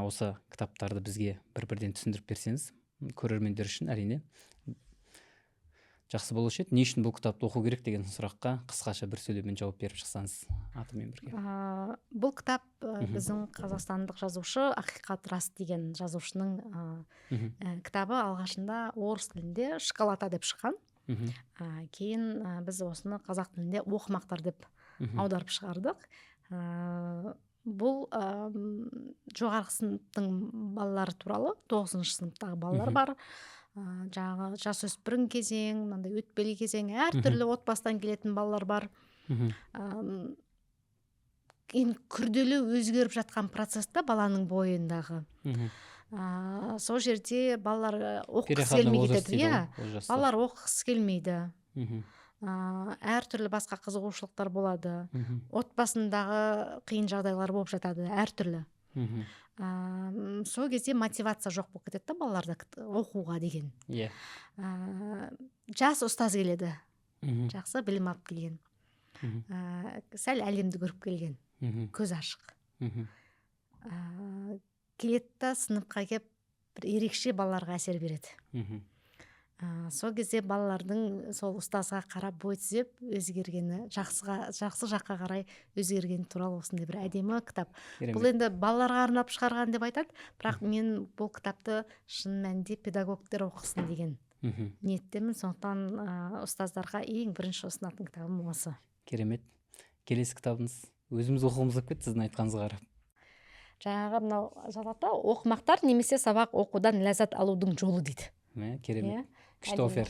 осы кітаптарды бізге бір-бірден түсіндіріп берсеңіз, көрермендер үшін әрине жақсы болушы еді. Не үшін бұл кітапты оқу керек деген сұраққа қысқаша бір сөйлеммен жауап беріп шықсаңыз атымен бірге. Бұл кітап біздің қазақстандық жазушы Ақиқат Рас деген жазушының кітабы. Алғашында орыс тілінде Шоколата деп шыққан. Кейін біз осыны қазақ тілінде Оқымақтар деп аударып шығардық. Бұл жоғарғы сыныптың балалары туралы, 9-шы сыныптағы балалар бар. Жаңағы жасөспірім кезең, мынандай өтпелі кезең, әртүрлі отбасыдан келетін балалар бар. Күрделі өзгеріп жатқан процесті баланың бойындағы. Сол жерде балалар оқығысы келмей кетеді. Балалар оқығысы келмейді. әртүрлі басқа қызығушылықтар болады, отбасындағы қиын жағдайлар болып жатады әртүрлі. Сол кезде мотивация жоқ болып кетеді да балаларда оқуға деген. Жас ұстаз келеді, жақсы білім алып келген, сәл әлемді көріп келген, көз ашық, келеді да сыныпқа келіп бір ерекше балаларға әсер береді. Сол кезде балалардың сол ұстазға қарап бой түзеп өзгергені, жақсы жаққа қарай өзгергені туралы осындай бір әдемі кітап. Бұл енді балаларға арнап шығарған деп айтады, бірақ мен бұл кітапты шын мәнінде педагогтер оқысын деген ниеттемін. Сондықтан ұстаздарға ең бірінші ұсынатын кітабым осы. Керемет. Келесі кітабыңыз өзіміз оқығымыз келіп кетті сіздің айтқаныңызға қарап. Жаңағы мынау жазады, оқымақтар немесе сабақ оқудан ләззат алудың жолы дейді. Керемет. Күшті офер.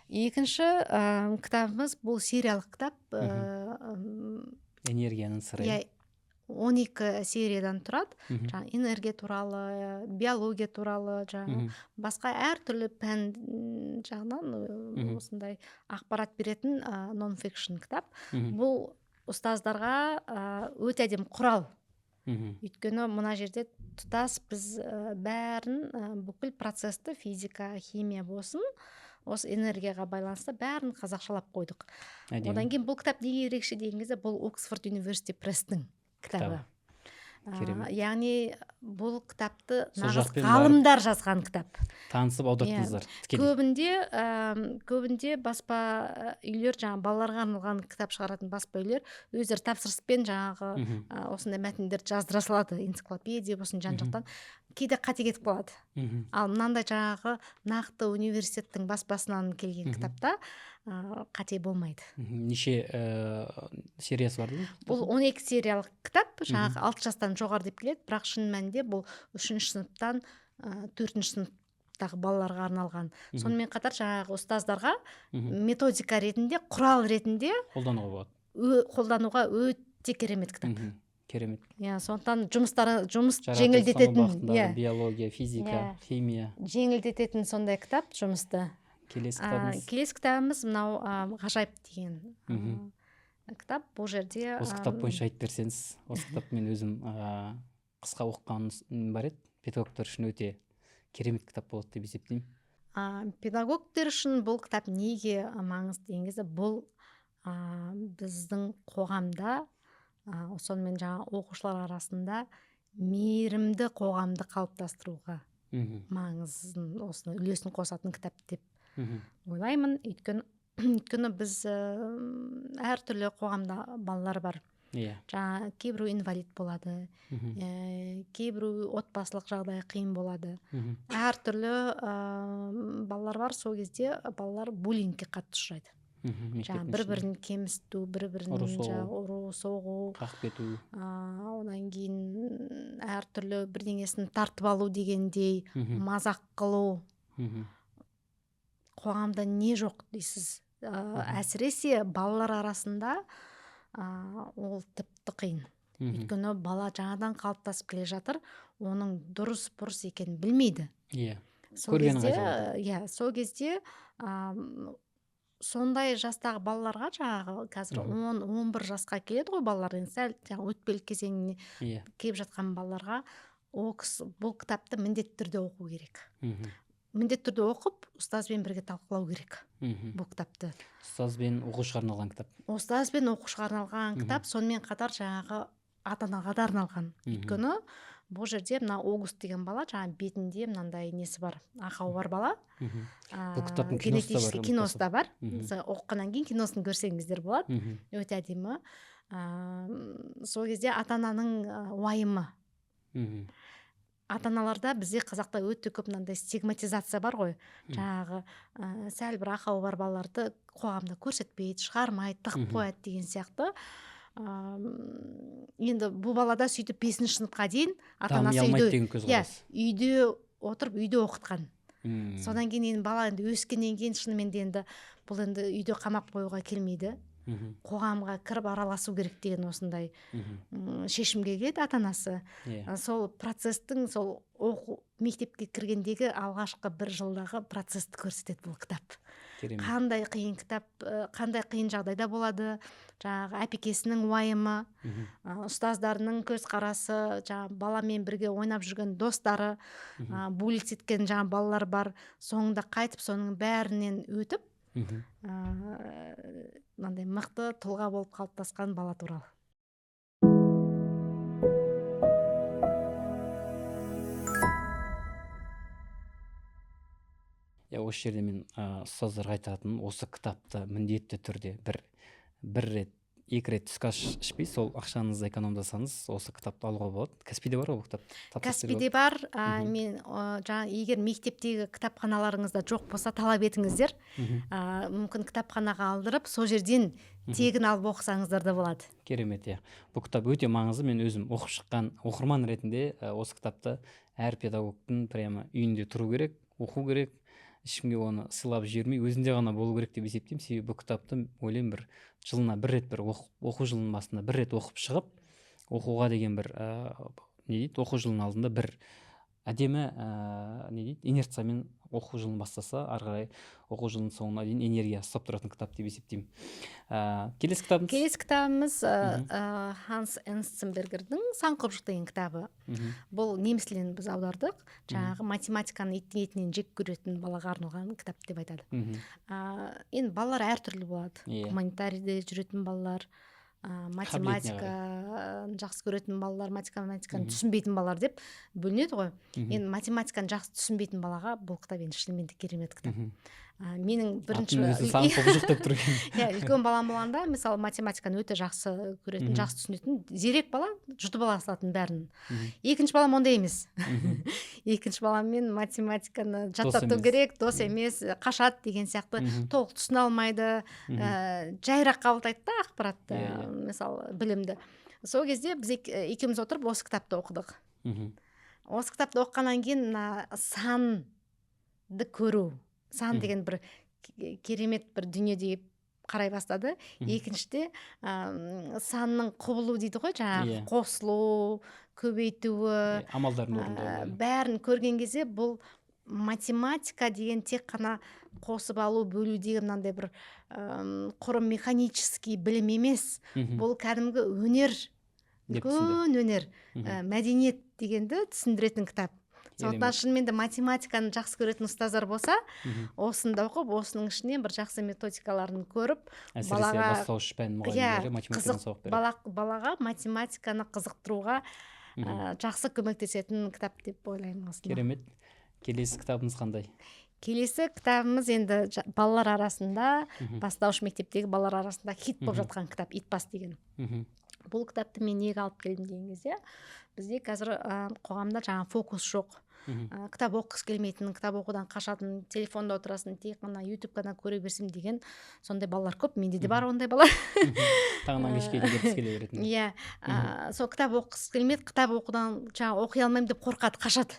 Екінші кітабымыз бұл сериялық кітап. Энергияның сыры. 12 сериядан тұрады. Энергия туралы, биология туралы, басқа әртүрлі пән жағынан осындай ақпарат беретін нон-фикшн кітап. Бұл ұстаздарға өте әдемі құрал. Өйткені мына жерде тұтас біз бәрін, бүкіл процесті, физика, химия болсын, осы энергияға байланысты бәрін қазақшалап қойдық. Одан кейін бұл кітап неге ерекше деген кезде, бұл Оксфорд University Пресстің кітабы. Яғни бұл кітапты нағыз ғалымдар жазған кітап. Танысып аудардыңыздар. Көбінде баспа үйлер, балаларға арналған кітап шығаратын баспа үйлер өздері тапсырыспен осындай мәтіндерді жаздыра салады, энциклопедия болсын жан-жақтан. Кейде қате кетіп қалады. Ал мынандай нақты университеттің баспасынан келген кітапта қате болмайды. Неше сериясы бар? Бұл 12 сериялық кітап, 6 жастан жоғары деп келеді, бірақ шын мәнінде бұл 3-ші сыныптан 4-ші сыныптағы балаларға арналған. Сонымен қатар ұстаздарға методика ретінде, құрал ретінде қолдануға өте керемет кітап. Керемет. Сондықтан жұмыс жеңілдететін, биология, физика, химия жеңілдететін сондай кітап жұмысты. Келесі кітабымыз мынау ғажайып деген кітап. Бұл жерде осы кітап бойынша айтып берсеңіз. Осы кітап мен өзім қысқа оқығаным бар еді. Педагогтар үшін өте керемет кітап болады деп есептеймін. Педагогтар үшін бұл кітап неге маңызды деген кезде, бұл біздің қоғамда, сонымен оқушылар арасында мейірімді қоғамды қалыптастыруға маңызын, осыны үлесін қосатын кітап деп ойлаймын. Өйткені біз әртүрлі қоғамда балалар бар. Кейбірі инвалид болады, кейбірі отбасылық жағдай қиын болады. Әртүрлі балалар бар. Сол кезде балалар буллингке қатты ұшырайды. Бір-бірін кемсіту, бір-бірін ұру, соғу, қағып кету, одан кейін әртүрлі бірдеңесін тартып алу дегендей, мазақ қылу. Қоғамда не жоқ дейсіз. Әсіресе балалар арасында ол тіпті қиын. Өйткені бала жаңадан қалыптасып келе жатыр, оның дұрыс-бұрыс екенін білмейді. Сол кезде сондай жастағы балаларға, қазір 10-11 жасқа келеді ғой балалар, сәл өтпелі кезеңіне келіп жатқан балаларға бұл кітапты міндетті түрде оқу керек. Міндетті түрде оқып, ұстазбен бірге талқылау керек бұл кітапты. Ұстазбен оқушыға арналған кітап. Ұстазбен оқушыға арналған кітап, сонымен қатар ата-анаға да арналған. Өйткені бұл жерде мына Огуст деген бала, бетінде мынандай несі бар, ақауы бар бала. Бұл кітаптың киносы да бар. Оқығаннан кейін киносын көрсеңіздер болады. Өте әдемі. Сол кезде ата-ананың уайымы. Ата-аналарда бізде қазақта өте көп мынандай стигматизация бар ғой. Сәл бір ақауы бар балаларды қоғамда көрсетпейді, шығармайды, тығып қояды деген сияқты. Енді бұл балада сөйтіп 5-ші сыныпқа дейін ата-анасы үйде отырып, үйде оқытқан. Содан кейін бала өскеннен кейін шынымен де бұл үйде қамап қоюға келмейді. Қоғамға кіріп араласу керек деген осындай шешімге келеді ата-анасы. Сол процестің, сол мектепке кіргендегі алғашқы 1 жылдағы процесті көрсетеді бұл кітап. Керемет. қандай қиын кітап, қандай қиын жағдайда болады, жаңағы әпекесінің уайымы, ұстаздарының көзқарасы, жаңағы баламен бірге ойнап жүрген достары, буллить еткен жаңағы балалар бар, соңында қайтып соның бәрінен өтіп мынандай мықты тұлға болып қалыптасқан бала туралы. Осы жерде мен ұстаздарға айтатын, осы кітапты міндетті түрде бір рет, 2 рет түскі ас ішпей, сол ақшаңызды экономдасаңыз, осы кітапты алуға болады. Каспиде бар ғой бұл кітап? Каспиде бар. Мен жаңа егер мектептегі кітапханаларыңызда жоқ болса, талап етіңіздер. Мүмкін кітапханаға алдырып, сол жерден тегін алып оқысаңыздар да болады. Керемет, бұл кітап өте маңызды. Мен өзім оқып шыққан оқырман ретінде осы кітапты әр педагогтың прямо үйінде тұру керек, оқу керек, ешкімге оны сыйлап жібермей өзінде ғана болу керек деп есептеймін. Себебі бұл кітапты ойлаймын, бір жылына бір рет, бір оқу жылының басында бір рет оқып шығып, оқуға деген бір оқу жылының алдында бір әдемі инерциямен оқу жылын бастаса, ары қарай оқу жылының соңына дейін энергия ұстап тұратын кітап деп есептеймін. Келесі кітабымыз Ханс Энстенбергердің «Сан құбыжық» деген кітабы. Бұл неміс тілінен біз аудардық. Жаңағы математиканы етінен жек көретін балаға арналған кітап деп айтады. Енді балалар әртүрлі болады. Гуманитарийде жүретін балалар, математика жақсы көретін балалар, математиканы түсінбейтін балалар деп бөлінеді ғой. Енді математиканы жақсы түсінбейтін балаға бұл кітап енді шынымен де керемет кітап. Менің бірінші үлкен балам болғанда, мысалы, математиканы өте жақсы көретін, жақсы түсінетін, зерек бала, жұтып ала салатын бәрін. Екінші балам ондай емес. Екінші баламмен математиканы жаттату керек, дос емес, қашады деген сияқты, толық түсіне алмайды, жайырақ қабылдайды да ақпаратты, мысалы, білімді. Сол кезде біз екеуміз отырып осы кітапты оқыдық. Осы кітапты оқығаннан кейін санды көру, сан деген бір керемет бір дүние деп қарай бастады. Екіншіде санның құбылу дейді ғой, жаңағы қосылу, көбейтуі, амалдарын орындау, бәрін көрген кезде бұл математика деген тек қана қосып алу, бөлу деген мынандай бір құры механический білім емес. Бұл кәдімгі өнер, үлкен өнер, мәдениет дегенді түсіндіретін кітап. Сондықтан шынымен де математиканы жақсы көретін ұстаздар болса, осында оқып, осының ішінен бір жақсы методикаларын көріп, балаға математиканы қызықтыруға жақсы көмектесетін кітап деп ойлаймын. Керемет. Келесі кітабымыз қандай? Келесі кітабымыз енді балалар арасында, бастауыш мектептегі балалар арасында хит болып жатқан кітап «Итбас» деген. Бұл кітапты мен неге алып келдім деген кезде, бізде қазір қоғамда жаңа фокус жоқ. Кітап оқығысы келмейтін, кітап оқудан қашатын, телефонда отырасын, тек қана YouTube-дан көре берсем деген сондай балалар көп. Менде де бар ондай бала. Таңнан кешке дейін кеткісі келе беретін. Сол кітап оқығысы келмейді, кітап оқудан жаңа оқи алмаймын деп қорқады, қашады.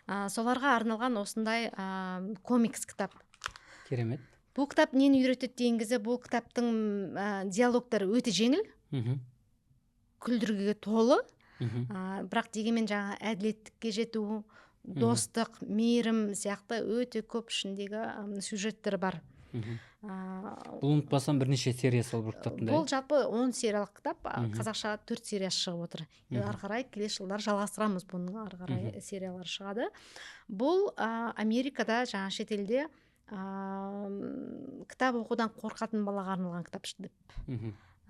Соларға арналған осындай комикс кітап. Керемет. Бұл кітап нені үйретеді деген кезде, бұл кітаптың диалогтары өте жеңіл, күлдіргіге толы, бірақ дегенмен жаңа әділеттікке жету, достық, мейірім сияқты өте көп ішіндегі сюжеттер бар. Бұл ұмытпасам бірнеше сериясы бар кітаптың. Бұл жалпы 10 сериялық кітап, қазақша 4 сериясы шығып отыр. Ары қарай келесі жылдар жалғастырамыз, бұның ары қарай сериялар шығады. Бұл Америкада жаңа шетелде кітап оқудан қорқатын балаға арналған кітап деп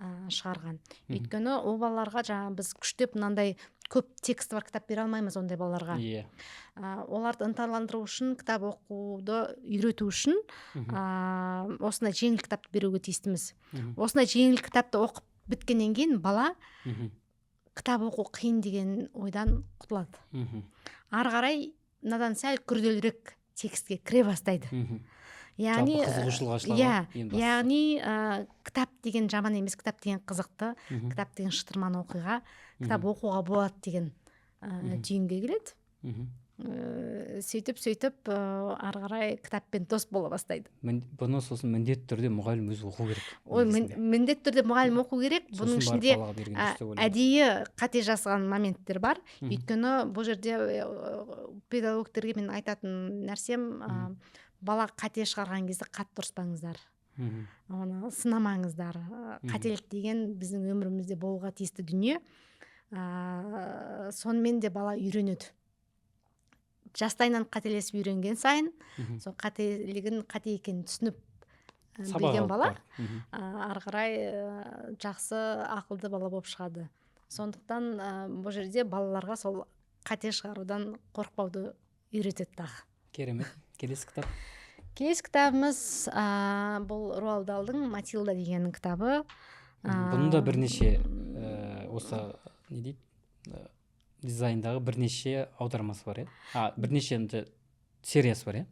шығарған. Өйткені ол балаларға жаңа біз күштеп мынандай көп тексті бар кітап бере алмаймыз ондай балаларға. Оларды ынталандыру үшін, кітап оқуды үйрету үшін осындай жеңіл кітапты беруге тиістіміз. Осындай жеңіл кітапты оқып біткеннен кейін бала кітап оқу қиын деген ойдан құтылады. Ары қарай мынадан сәл күрделірек текстке кіре бастайды. Яғни кітап деген жаман емес, кітап деген қызықты, кітап деген шытырман оқиға, кітап оқуға болады деген түйінге келеді. Сөйтіп ары қарай кітаппен дос бола бастайды. Бұны сосын міндетті түрде мұғалім өзі оқу керек. Міндетті түрде мұғалім оқу керек. Бұның ішінде әдейі қате жасаған моменттер бар. Өйткені бұл жерде педагогтерге мен айтатын нәрсем, бала қате шығарған кезде қатты ұрыспаңыздар, оны сынамаңыздар. Қателік деген біздің өмірімізде болуға тиісті дүние. Сонымен де бала үйренеді. Жастайынан қателесіп үйренген сайын сол қателігін қате екенін түсініп білген бала ары қарай жақсы ақылды бала болып шығады. Сондықтан бұл жерде балаларға сол қате шығарудан қорықпауды үйретеді тағы. Керемет. Келесі кітап. Келесі кітабымыз бұл Руалд Далдың Матилда деген кітабы. Бұның да бірнеше осы не дейді, дизайндағы бірнеше аудармасы бар, бірнеше сериясы бар,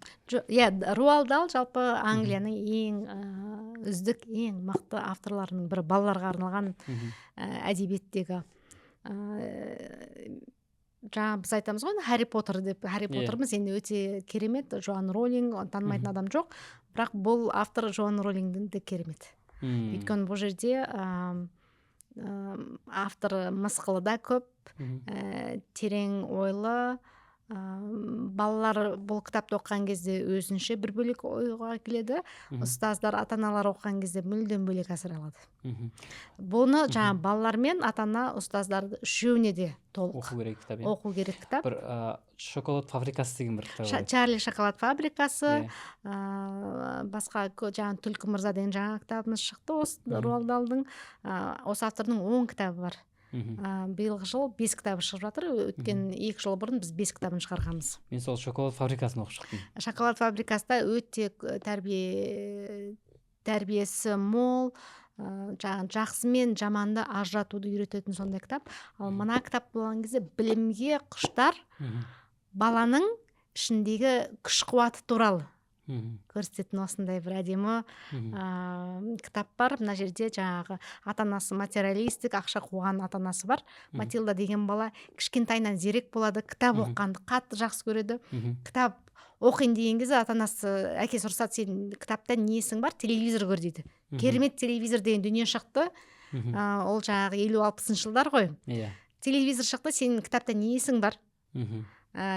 Руалд Дал жалпы Англияның ең үздік, ең мықты авторларының бірі, балаларға арналған әдебиеттегі. Жаңа біз айтамыз ғой, Харри Поттер деп. Харри Поттермыз енді өте керемет. Джоан Роллинг, танымайтын адам жоқ. Бірақ бұл автор Джоан Роллингдің де керемет. Өйткені бұл жерде автор мысқылы да көп, терең ойлы. Балалар бұл кітапты оқыған кезде өзінше бір бөлек ойға келеді. Ұстаздар, ата-аналар оқыған кезде мүлдем бөлек әсер алады. Бұны жаңа балалар мен ата-ана, ұстаздарды үшеуіне де толық оқу керек кітап. Бір шоколад фабрикасы деген бір кітап. Чарли шоколад фабрикасы, басқа жаңа Түлкі мырза деген жаңа кітабымыз шықты, осы Руалд Далдың. Осы автордың 10 кітабы бар. Биылғы жыл 5 кітабы шығып жатыр. Өткен 2 жыл бұрын біз 5 кітабын шығарғанбыз. Мен сол шоколад фабрикасын оқып шықтым. Шоколад фабрикасында өте тәрбиесі мол, жақсы мен жаманды ажыратуды үйрететін сондай кітап. Ал мына кітап болған кезде білімге құштар баланың ішіндегі күш қуаты туралы көрсететін осындай бір әдемі кітап бар. Мына жерде жаңағы ата-анасы материалистік, ақша қуған ата-анасы бар. Матилда деген бала кішкентайынан зерек болады, кітап оқығанды қатты жақсы көреді. Кітап оқиын деген кезде ата-анасы, әкесі ұрсады, сен кітапта несің бар, телевизор көр дейді. Керемет телевизор деген дүние шықты. Ол жаңағы 50-60 жылдар ғой. Телевизор шықты, сен кітапта несің бар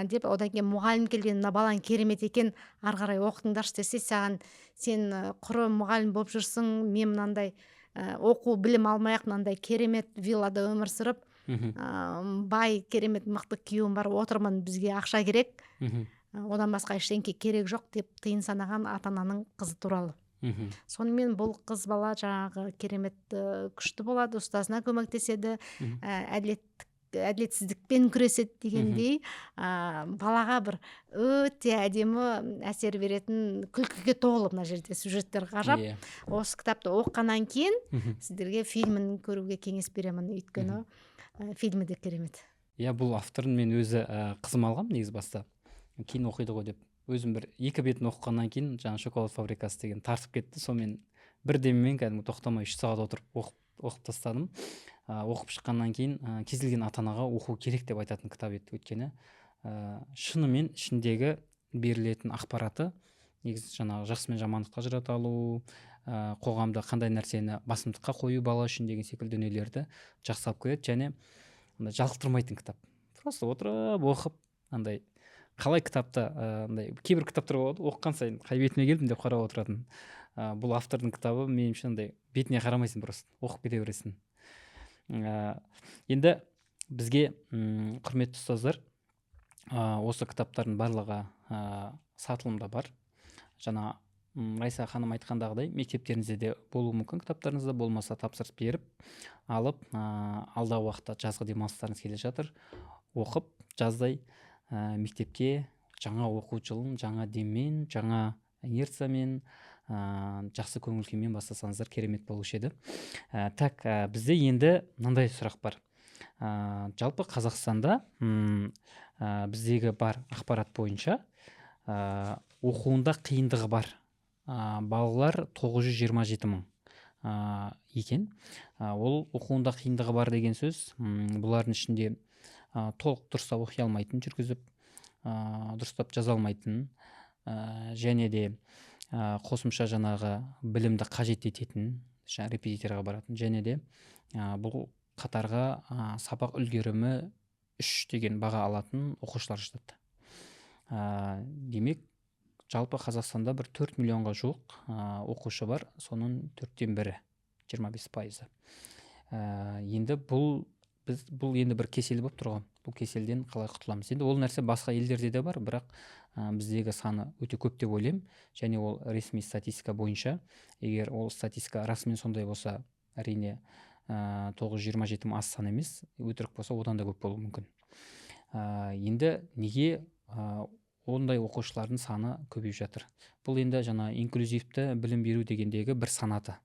деп, одан кейін мұғалім келген, мына балаң керемет екен, ары қарай оқытыңдаршы десе, сен құры мұғалім болып жүрсің, мен мынандай оқу білім алмай-ақ мынандай керемет виллада өмір сүріп, бай керемет мықты күйеуім бар, отырмын, бізге ақша керек, одан басқа ештеңе керек жоқ деп тиын санаған ата-ананың қызы туралы. Сонымен бұл қыз бала жаңағы керемет күшті болады, ұстазына көмектеседі, әділетсіздікпен күреседі дегендей, балаға бір өте әдемі әсер беретін, күлкіге толы мына жерде сюжеттер ғажап. Осы кітапты оқығаннан кейін сіздерге фильмін көруге кеңес беремін, өйткені фильмі де керемет. Бұл авторын мен өзі қызым алғам негіз баста, кейін оқиды ғой деп. Өзім бір 2 бетін оқығаннан кейін жаңа шоколад фабрикасы деген тартып кетті. Сонымен бір деммен кәдімгі тоқтамай 3 сағат отырып оқып тастадым. Оқып шыққаннан кейін кез келген ата-анаға оқу керек деп айтатын кітап еді. Өйткені шынымен ішіндегі берілетін ақпараты негізі жаңағы жақсы мен жамандыққа ажырата алу, қоғамда қандай нәрсені басымдыққа қою бала үшін деген секілді дүниелерді жақсы алып келеді. Және жалықтырмайтын кітап. Просто отырып оқып, андай қалай кітапта кейбір кітаптар болады, оқыған сайын қай бетіме келдім деп қарап отыратын. Бұл автордың кітабы меніңше бетіне қарамайсың, просто оқып кете бересің. Енді бізге құрметті ұстаздар, осы кітаптардың барлығы сатылымда бар. Жаңа Райса ханым айтқандағыдай, мектептеріңізде де болуы мүмкін, кітаптарыңызда болмаса тапсырыс беріп алып, алдағы уақытта жазғы демалыстарыңыз келе жатыр, оқып жаздай мектепке жаңа оқу жылын жаңа деммен, жаңа инерциямен, жақсы көңіл күймен бастасаңыздар керемет болушы еді. Бізде енді мынандай сұрақ бар. Жалпы Қазақстанда біздегі бар ақпарат бойынша оқуында қиындығы бар балалар 927 мың екен. Ол оқуында қиындығы бар деген сөз, бұлардың ішінде толық дұрыстап оқи алмайтын, жүргізіп дұрыстап жаза алмайтын, және де қосымша жаңағы білімді қажет ететін, репетиторға баратын, және де бұл қатарға сабақ үлгерімі 3 деген баға алатын оқушылар жатады. Демек, жалпы Қазақстанда бір 4 миллионға жуық оқушы бар, соның 1/4, 25%. Енді бұл енді бір кесел болып тұрған. Бұл кеселден қалай құтыламыз? Енді ол нәрсе басқа елдерде де бар, бірақ біздегі саны өте көп деп ойлаймын. Және ол ресми статистика бойынша, егер ол статистика расымен сондай болса, әрине 927 аз сан емес, өтірік болса одан да көп болуы мүмкін. Енді неге ондай оқушылардың саны көбейіп жатыр? Бұл енді жаңа инклюзивті білім беру дегендегі бір санаты.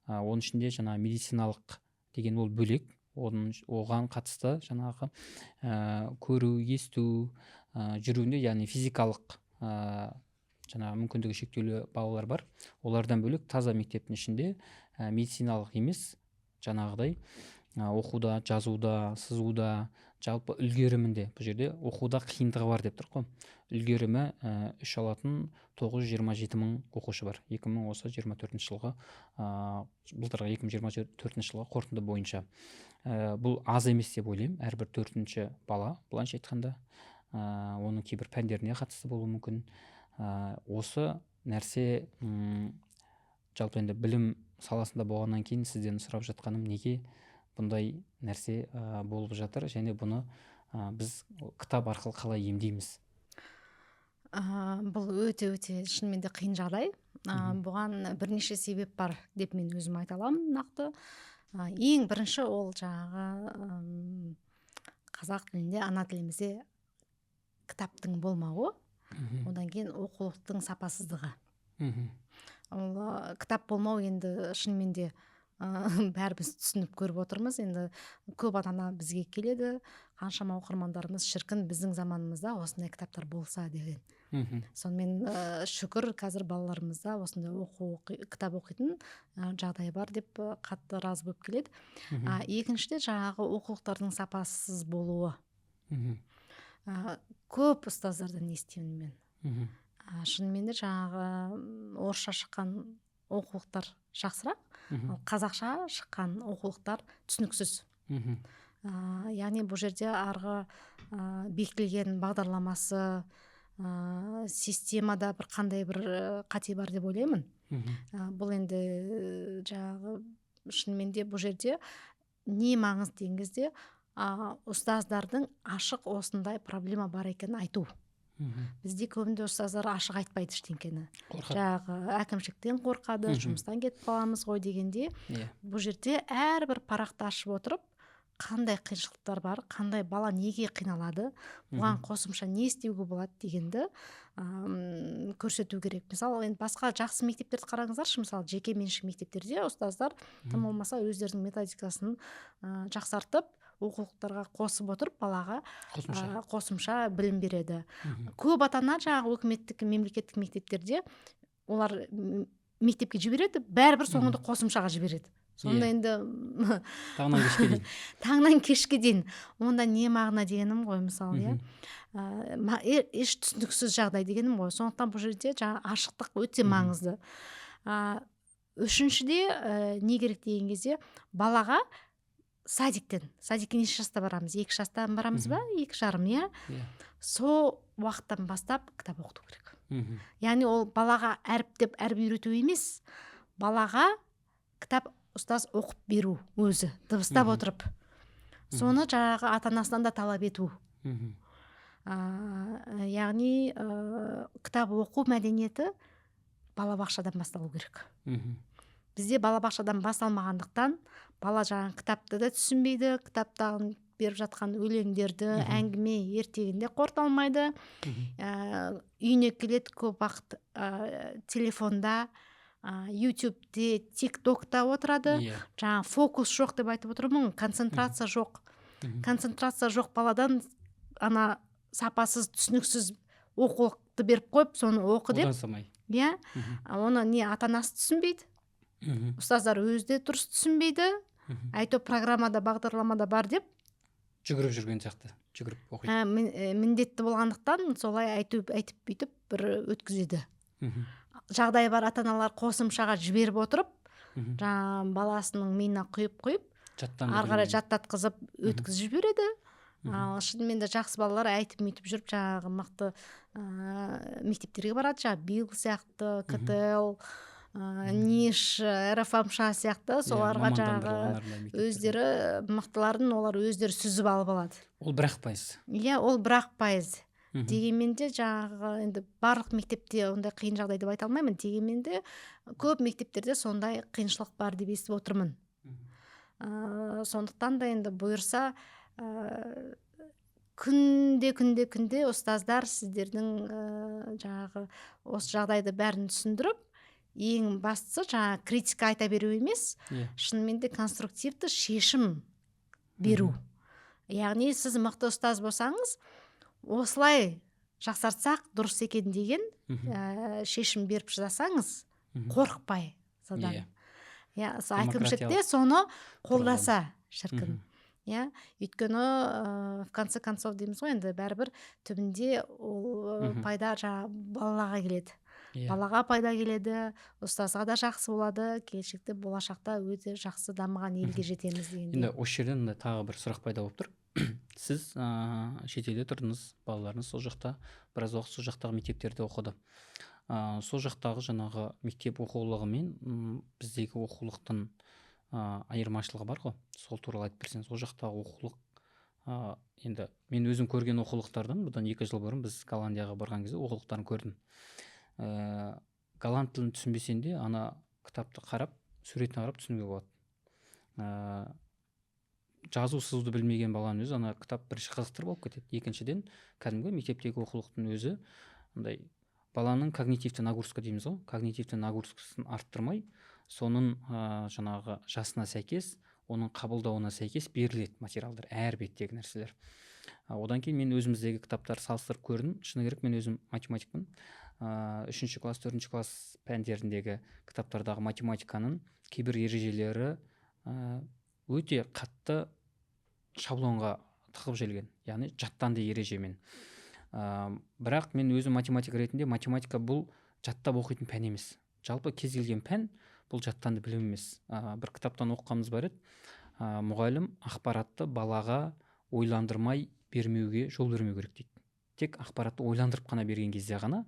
Оның ішінде жаңа медициналық деген ол бөлек, оған қатысты жаңағы көру, есту, жүруінде, яғни физикалық жаңағы мүмкіндігі шектеулі балалар бар. Олардан бөлек таза мектептің ішінде медициналық емес, жаңағыдай оқуда, жазуда, сызуда, жалпы үлгерімінде, бұл жерде оқуда қиындығы бар деп тұр ғой. Үлгерімі 3 алатын 927 мың оқушы бар. 2024 жылғы, былтырғы 2024 жылғы қорытынды бойынша. Бұл аз емес деп ойлаймын, әрбір 4-ші бала, былайша айтқанда, оның кейбір пәндеріне қатысты болуы мүмкін. Осы нәрсе жалпы енді білім саласында болғаннан кейін сізден сұрап жатқаным, неге бұндай нәрсе болып жатыр, және бұны біз кітап арқылы қалай емдейміз? Бұл өте шынымен де қиын жағдай. Бұған бірнеше себеп бар деп мен өзім айта аламын нақты. Ең бірінші ол жаңағы қазақ тілінде, ана тілімізде кітаптың болмауы, одан кейін оқулықтың сапасыздығы. Ол кітап болмау енді шынымен де бәріміз түсініп көріп отырмыз. Енді көп ата-ана бізге келеді, қаншама оқырмандарымыз шіркін біздің заманымызда осындай кітаптар болса деген. Сонымен шүкір, қазір балаларымызда осындай кітап оқитын жағдай бар деп қатты разы болып келеді. Екіншіде жаңағы оқулықтардың сапасыз болуы. Көп ұстаздардан естимін мен. Шынымен де жаңағы орысша шыққан оқулықтар жақсырақ, қазақша шыққан оқулықтар түсініксіз. Яғни бұл жерде арғы бекітілген бағдарламасы, системада бір қандай бір қате бар деп ойлаймын. Бұл енді жаңағы шынымен де бұл жерде не маңыз деген кезде ұстаздардың ашық осындай проблема бар екенін айту. Бізде көбінде ұстаздар ашық айтпайды ештеңкені. Жаңағы әкімшіліктен қорқады, жұмыстан кетіп қаламыз ғой дегенде, бұл жерде әрбір парақты ашып отырып, қандай қиыншылықтар бар, қандай бала неге қиналады, бұған қосымша не істеуге болады дегенді көрсету керек. Мысалы, енді басқа жақсы мектептерді қараңыздаршы, мысалы жеке меншік мектептерде ұстаздар тым болмаса өздерінің методикасын жақсартып, оқулықтарға қосып отырып балаға қосымша білім береді. Көп ата-ана жаңағы өкіметтік, мемлекеттік мектептерде олар мектепке жібереді, бәрібір соңында қосымшаға жібереді. Сонда енді таңнан кешке дейін онда не мағына дегенім ғой, мысалы, еш түсініксіз жағдай дегенім ғой. Сондықтан бұл жерде жаңа ашықтық өте маңызды. Үшіншіде не керек деген кезде балаға садикке неше жаста барамыз? 2 жастан барамыз ба? 2,5, сол уақыттан бастап кітап оқыту керек. Яғни ол балаға әріп үйрету емес, балаға кітап ұстаз оқып беру өзі, дыбыстап отырып. Соны жаңағы ата-анасынан да талап ету. Яғни кітап оқу мәдениеті балабақшадан басталу керек. Бізде балабақшадан басталмағандықтан бала жаңағы кітапты да түсінбейді, кітаптан беріп жатқан өлеңдерді, әңгіме ертегінде қорыта үйіне келеді, көп уақыт телефонда, ютубте, тиктокта отырады. Жаңағы фокус жоқ деп айтып отырмын, концентрация жоқ. Концентрация жоқ баладан ана сапасыз, түсініксіз оқулықты беріп қойып, соны оқы деп. Оны не ата-анасы түсінбейді, ұстаздар өзі де дұрыс түсінбейді, әйтеуір программада, бағдарламада бар деп жүгіріп жүрген сияқты, жүгіріп оқиды. Міндетті болғандықтан солай айтып бүйтіп бір өткізеді. Жағдай бар ата-аналар қосымшаға жіберіп отырып, баласының миына құйып, ары қарай жаттатқызып өткізіп жібереді. ал шынымен де жақсы балалар айтып мүйтіп жүріп жаңағы мықты мектептерге барады, жаңағы бил сияқты, ктл, ниш, РФМШ сияқты, соларға жаңағы өздері мықтыларын олар өздері сүзіп алып алады. Ол 1% Иә, ол 1% дегенмен де жаңағы енді барлық мектепте ондай қиын жағдай деп айта алмаймын, дегенмен де көп мектептерде сондай қиыншылық бар деп естіп отырмын. Сондықтан да енді бұйырса күнде ұстаздар сіздердің жаңағы осы жағдайды бәрін түсіндіріп, ең бастысы жаңағы критика айта беру емес, шынымен де конструктивті шешім беру. Яғни сіз мықты ұстаз болсаңыз, осылай жақсартсақ дұрыс екен деген шешім беріп жасасаңыз, қорықпай содан. Әкімшілікте соны қолдаса шіркін. Өйткені в конце концов дейміз ғой, енді бәрібір түбінде ол пайда балаға келеді. Балаға пайда келеді, ұстазға да жақсы болады, келешекте болашақта өте жақсы дамыған елге жетеміз дегенде. Енді осы жерден тағы бір сұрақ пайда болып тұр. Сіз шетелде тұрдыңыз, балаларыңыз сол жақта біраз уақыт сол жақтағы мектептерде оқыды. Сол жақтағы жаңағы мектеп оқулығы мен біздегі оқулықтың айырмашылығы бар ғой, сол туралы айтып берсеңіз. Сол жақтағы оқулық, енді мен өзім көрген оқулықтардан бұдан 2 жыл бұрын біз Голландияға барған кезде оқулықтарын көрдім. Голланд тілін түсінбесең де ана кітапты қарап, суретіне қарап түсінуге болады. Жазу сызуды білмеген баланың өзі ана кітап бірінші қызықтырып алып кетеді. Екіншіден, кәдімгі мектептегі оқулықтың өзі андай баланың когнитивті нагрузка дейміз ғой, когнитивті нагрузкасын арттырмай, соның жаңағы жасына сәйкес, оның қабылдауына сәйкес беріледі материалдар, әр беттегі нәрселер. Одан кейін мен өзіміздегі кітаптар салыстырып көрдім. Шыны керек, мен өзім математикпін. 3-ші класс, 4-ші класс пәндеріндегі кітаптардағы математиканың кейбір ережелері өте қатты шаблонға тығып желген, яғни жаттанды ережемен. Бірақ мен өзім математик ретінде, математика бұл жаттап оқитын пән емес. Жалпы кез келген пән бұл жаттанды білім емес. Бір кітаптан оқығанымыз бар еді. Мұғалім ақпаратты балаға ойландырмай бермеуге жол бермеу керек дейді. Тек ақпаратты ойландырып қана берген кезде ғана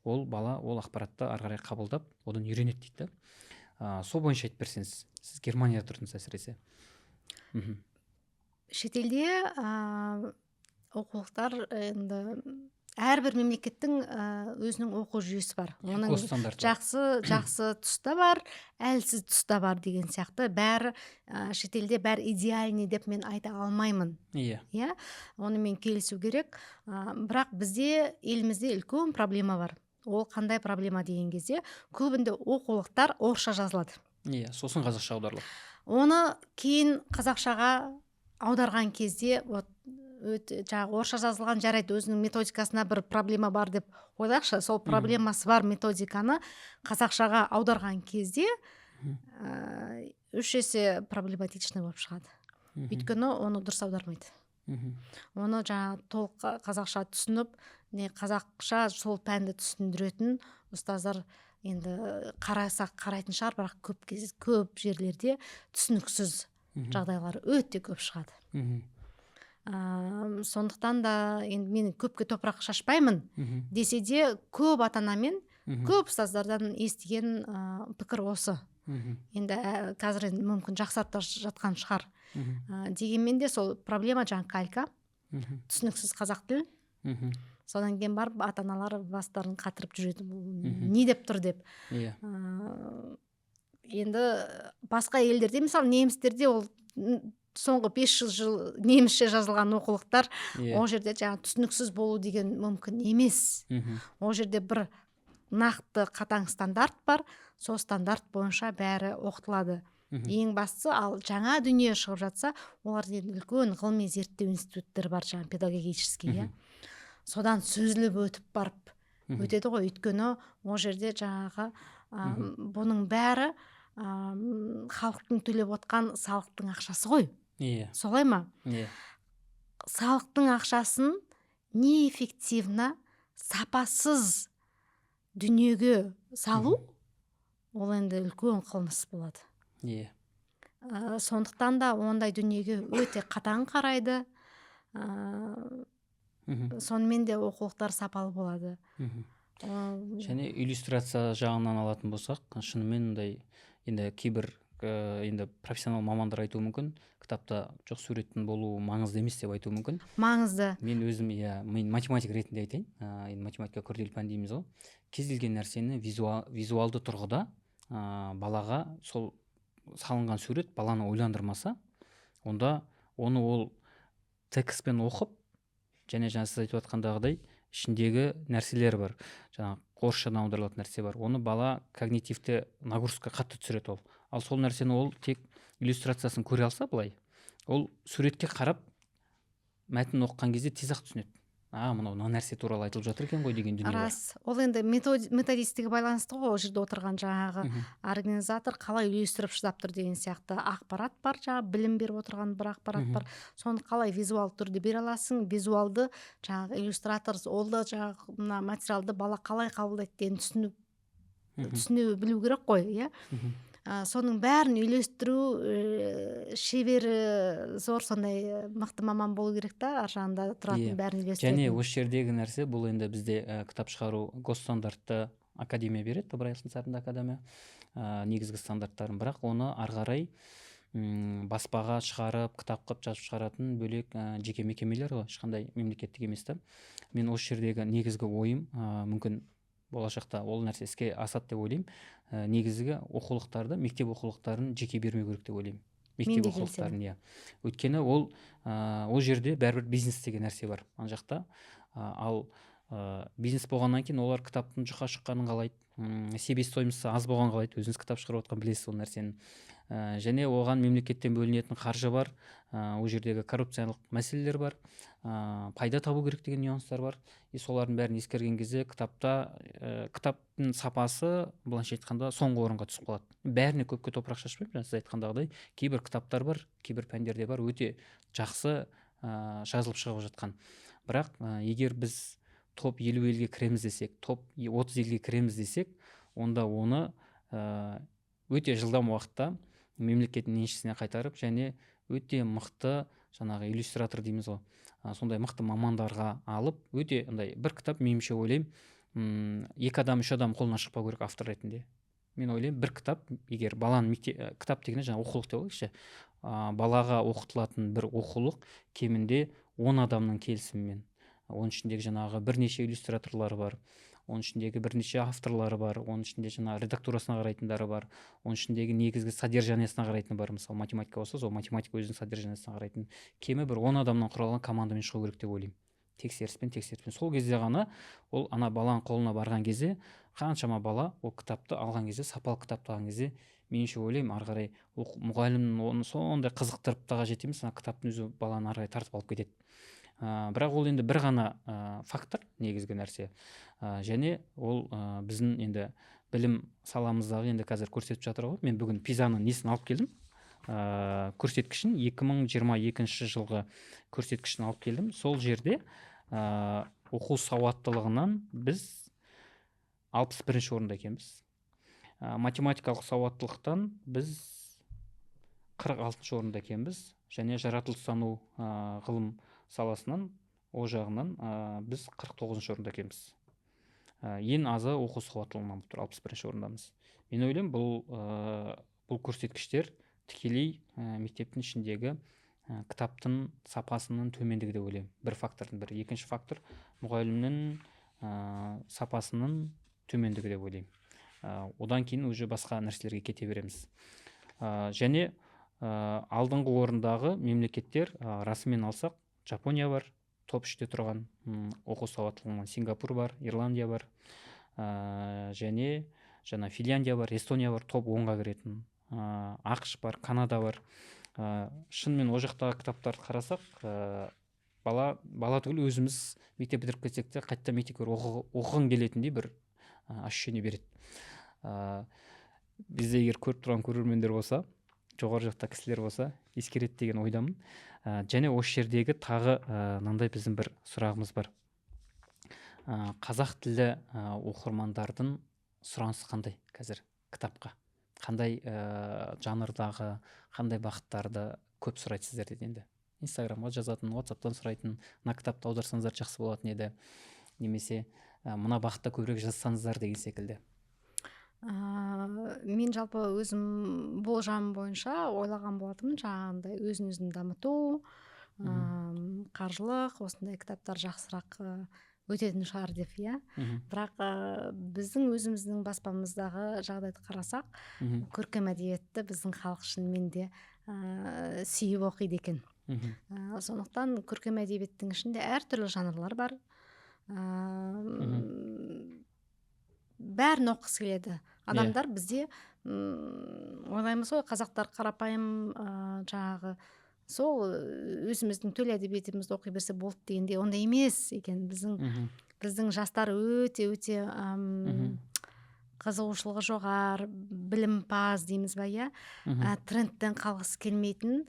ол бала ол ақпаратты ары қарай қабылдап, одан үйренеді дейді. Сол бойынша айтып берсеңіз, сіз Германияда тұрдыңыз әсіресе. Шетелде оқулықтар енді әрбір мемлекеттің өзінің оқу жүйесі бар. Оның жақсы тұста бар, әлсіз тұста бар деген сияқты. Бәрі шетелде бәрі идеальный деп мен айта алмаймын. Иә, онымен келісу керек. Бірақ бізде елімізде үлкен проблема бар. Ол қандай проблема деген кезде, көбінде оқулықтар орысша жазылады. Сосын қазақша аударылады. Оны кейін қазақшаға аударған кезде жаңағы орысша жазылған жарайды, өзінің методикасына бір проблема бар деп ойлайықшы, сол проблемасы бар методиканы қазақшаға аударған кезде 3 есе проблематичный болып шығады. Өйткені оны дұрыс аудармайды. Оны жаңағы толық қазақша түсініп, қазақша сол пәнді түсіндіретін ұстаздар енді қарасақ қарайтын шығар, бірақ көп жерлерде түсініксіз жағдайлар өте көп шығады. Сондықтан да енді мен көпке топырақ шашпаймын десе де, көп ата-анамен, көп ұстаздардан естіген пікір осы. Енді қазір мүмкін жақсарып жатқан шығар. Дегенмен де сол проблема жаңағы калька, түсініксіз қазақ тіл. Содан кейін барып ата-аналар бастарын қатырып жүреді, не деп тұр деп. Енді басқа елдерде, мысалы немістерде ол соңғы 500 жыл немісше жазылған оқулықтар, ол жерде жаңағы түсініксіз болу деген мүмкін емес. Ол жерде бір нақты қатаң стандарт бар, сол стандарт бойынша бәрі оқытылады. Ең бастысы, ал жаңа дүние шығып жатса, оларда үлкен ғылыми зерттеу институттары бар, жаңағы педагогический. Содан сөзіліп өтіп барып өтеді ғой, өйткені ол жерде жаңағы бұның бәрі халықтың төлеп отқан салықтың ақшасы ғой. Солай ма? Салықтың ақшасын неэффективно, сапасыз дүниеге салу, ол енді үлкен қылмыс болады. Сондықтан да ондай дүниеге өте қатаң қарайды. сонымен де оқулықтар сапалы болады. Және иллюстрация жағынан алатын болсақ, шынымен мындай енді кейбір енді профессионал мамандар айтуы мүмкін, кітапта жоқ суреттің болуы маңызды емес деп айтуы мүмкін. Маңызды. Мен өзім мен математик ретінде айтайын. Енді математика күрделі пән дейміз ғой. Кез келген нәрсені визуалды тұрғыда балаға сол салынған сурет баланы ойландырмаса, онда оны ол текстпен оқып, және жаңа сіз айтып жатқандағыдай ішіндегі нәрселер бар. Жаңағы орысшадан аударылатын нәрсе бар. Оны бала когнитивті нагрузка қатты түсіреді ол. Ал сол нәрсені ол тек иллюстрациясын көре алса былай, ол суретке қарап мәтін оқыған кезде тез ақ түсінеді. Мынау мына нәрсе туралы айтылып жатыр екен ғой деген дүние бар. Рас. Ол енді методистіге байланысты ғой, ол жерде отырған жаңағы организатор қалай үйлестіріп шыдап тұр деген сияқты ақпарат бар, жаңағы білім беріп отырған бір ақпарат бар. Соны қалай визуалды түрде бере аласың, визуалды жаңағы иллюстратор, ол да жаңағы мына материалды бала қалай қабылдайды деген түсіне білу керек қой, иә. Соның бәрін үйлестіру шебері зор, сондай мықты маман болу керек та, ар жағында тұратын бәрін үйлестіретін. Және осы жердегі нәрсе, бұл енді бізде кітап шығару госстандартты академия береді, Ыбырай Алтынсарин академия негізгі стандарттарын, бірақ оны ары қарай баспаға шығарып, кітап қылып жазып шығаратын бөлек жеке мекемелер ғой, ешқандай мемлекеттік емес та. Мен осы жердегі негізгі ойым, мүмкін болашақта ол нәрсе іске асады деп ойлаймын. Негізгі оқулықтарды, мектеп оқулықтарын жеке бермеу керек деп ойлаймын. Мектеп оқулықтарын, иә. Өйткені ол жерде бәрібір бизнес деген нәрсе бар ана жақта. Ал бизнес болғаннан кейін олар кітаптың жұқа шыққанын қалайды, себестоимосты аз болғанын қалайды. Өзіңіз кітап шығарып отқан білесіз ол нәрсені. Және оған мемлекеттен бөлінетін қаржы бар, ол жердегі коррупциялық мәселелер бар, пайда табу керек деген нюанстар бар. Солардың бәрін ескерген кезде кітаптың сапасы былайша айтқанда соңғы орынға түсіп қалады. Бәріне көпке топырақ шашпаймын, сіз айтқандағыдай кейбір кітаптар бар, кейбір пәндерде бар, өте жақсы жазылып шығып жатқан. Бірақ егер біз топ 50 елге кіреміз десек, топ 30 елге кіреміз десек, онда оны өте жылдам уақытта мемлекеттің еншісіне қайтарып, және өте мықты жаңағы иллюстратор дейміз ғой, сондай мықты мамандарға алып, өте андай бір кітап, меніңше ойлаймын, 2 адам 3 адам қолынан шықпау керек автор ретінде. Мен ойлаймын, бір кітап, егер баланың кітап дегенде жаңа оқулық деп ойықшы, балаға оқытылатын бір оқулық кемінде 10 адамның келісімімен, оның ішіндегі жаңағы бірнеше иллюстраторлары бар, оның ішіндегі бірнеше авторлары бар, оның ішінде жаңағы редактурасына қарайтындары бар, оның ішіндегі негізгі содержаниясына қарайтын бар. Мысалы математика болса, сол математика өзінің содержаниясына қарайтын кемі бір 10 адамнан құралған командамен шығу керек деп ойлаймын. Тексеріспен. Сол кезде ғана ол ана баланың қолына барған кезде, қаншама бала ол кітапты алған кезде, сапалы кітапты алған кезде, меніңше ойлаймын, ары қарай мұғалімнің оны сондай қызықтырып та қажет емес, кітаптың өзі баланы ары қарай тартып алып кетеді. Бірақ ол енді бір ғана фактор, негізгі нәрсе. Және ол біздің енді білім саламыздағы енді қазір көрсетіп жатыр ғой. Мен бүгін пизаның несін алып келдім, көрсеткішін, 2022 жылғы көрсеткішін алып келдім. Сол жерде оқу сауаттылығынан біз 61-ші орында екенбіз. Математикалық сауаттылықтан біз 46-ші орында екенбіз. Және жаратылыстану ғылым саласынан, о жағынан біз 49-ші орында екенбіз. Ең азы оқу сауаттылығынан тұр, 61-ші орындамыз. Мен ойлаймын, бұл көрсеткіштер тікелей мектептің ішіндегі кітаптың сапасының төмендігі деп ойлаймын. Бір фактордың бірі. Екінші фактор мұғалімнің сапасының төмендігі деп ойлаймын. Одан кейін уже басқа нәрселерге кете береміз. Және алдыңғы орындағы мемлекеттер расымен алсақ, Жапония бар, топ 3-те тұрған, оқу сауаттылығынан Сингапур бар, Ирландия бар, және жаңа Финляндия бар, Эстония бар, топ 10-ға кіретін, ақш бар, Канада бар. Шынымен о жақтағы кітаптарды қарасақ, бала түгіл өзіміз мектеп бітіріп кетсек те, қайтта мектепке оқығың келетіндей бір ощущение береді. Бізде егер көріп тұрған көрермендер болса, жоғары жақта кісілер болса, ескереді деген ойдамын. Және осы жердегі тағы мынандай біздің бір сұрағымыз бар. Қазақ тілі оқырмандардың сұранысы қандай қазір кітапқа? Қандай жанрдағы, қандай бағыттарды көп сұрайды сіздерден енді? инстаграмға жазатын, ватсаптан сұрайтын, мына кітапты аударсаңыздар жақсы болатын еді, немесе мына бағытта көбірек жазсаңыздар деген секілді. Мен жалпы өзім болжам бойынша ойлаған болатынмын, жаңағындай өзін дамыту, қаржылық осындай кітаптар жақсырақ өтетін шығар деп, иә. Бірақ біздің өзіміздің баспамыздағы жағдайды қарасақ, көркем әдебиетті біздің халық шынымен де сүйіп оқиды екен. Сондықтан көркем әдебиеттің ішінде әртүрлі жанрлар бар. Бәрін оқығысы келеді. Адамдар бізде ойлаймыз ғой, қазақтар қарапайым жаңағы сол өзіміздің төл әдебиетімізді оқи берсе болды дегенде, ондай емес екен. Біздің жастар өте қызығушылығы жоғары, білімпаз дейміз ба, иә, трендтен қалғысы келмейтін,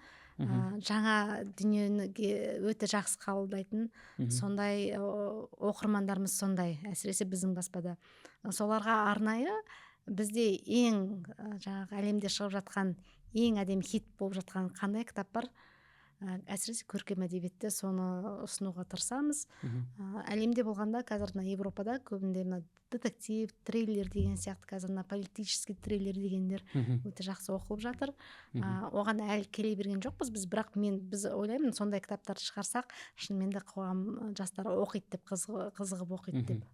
жаңа дүниеге өте жақсы қабылдайтын сондай оқырмандарымыз сондай, әсіресе біздің баспада. Соларға арнайы бізде ең жаңағы әлемде шығып жатқан ең әдемі хит болып жатқан қандай кітап бар? Әсіресе көркем әдебиетте соны ұсынуға тырысамыз. Әлемде болғанда қазір мына Европада көбінде мына детектив, триллер деген сияқты, қазір мына политический триллер дегендер өте жақсы оқылып жатыр. Оған әлі келе берген жоқпыз біз, бірақ біз ойлаймын, сондай кітаптарды шығарсақ, шынымен де қоғам жастары оқиды деп, қызығып оқиды деп.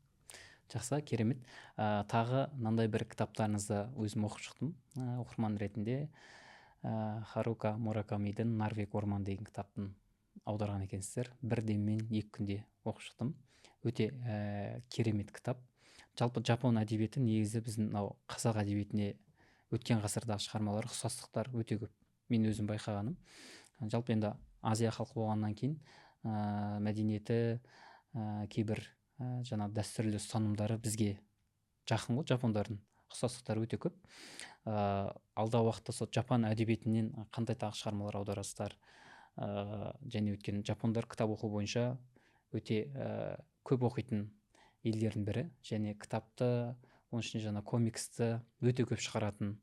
Жақсы, керемет. Тағы мынандай бір кітаптарыңызды өзім оқып шықтым оқырман ретінде. Харука Муракамидің Норвег орман деген кітаптың аударған екенсіздер. Бір деммен 2 күнде оқып шықтым. Өте керемет кітап. Жалпы жапон әдебиеті негізі біздің қазақ әдебиетіне өткен ғасырдағы шығармалар, ұқсастықтар өте көп. Мен өзім байқағаным. Жалпы енді Азия халқы болғаннан кейін мәдениеті, кейбір жаңа дәстүрлі ұстанымдары бізге жақын ғой, жапондардың ұқсастықтары өте көп. Алдағы уақытта сол жапон әдебиетінен қандай тағы шығармалар аударасыздар? Және өткен жапондар кітап оқу бойынша өте көп оқитын елдердің бірі, және кітапты, оның ішінде жаңа комиксті өте көп шығаратын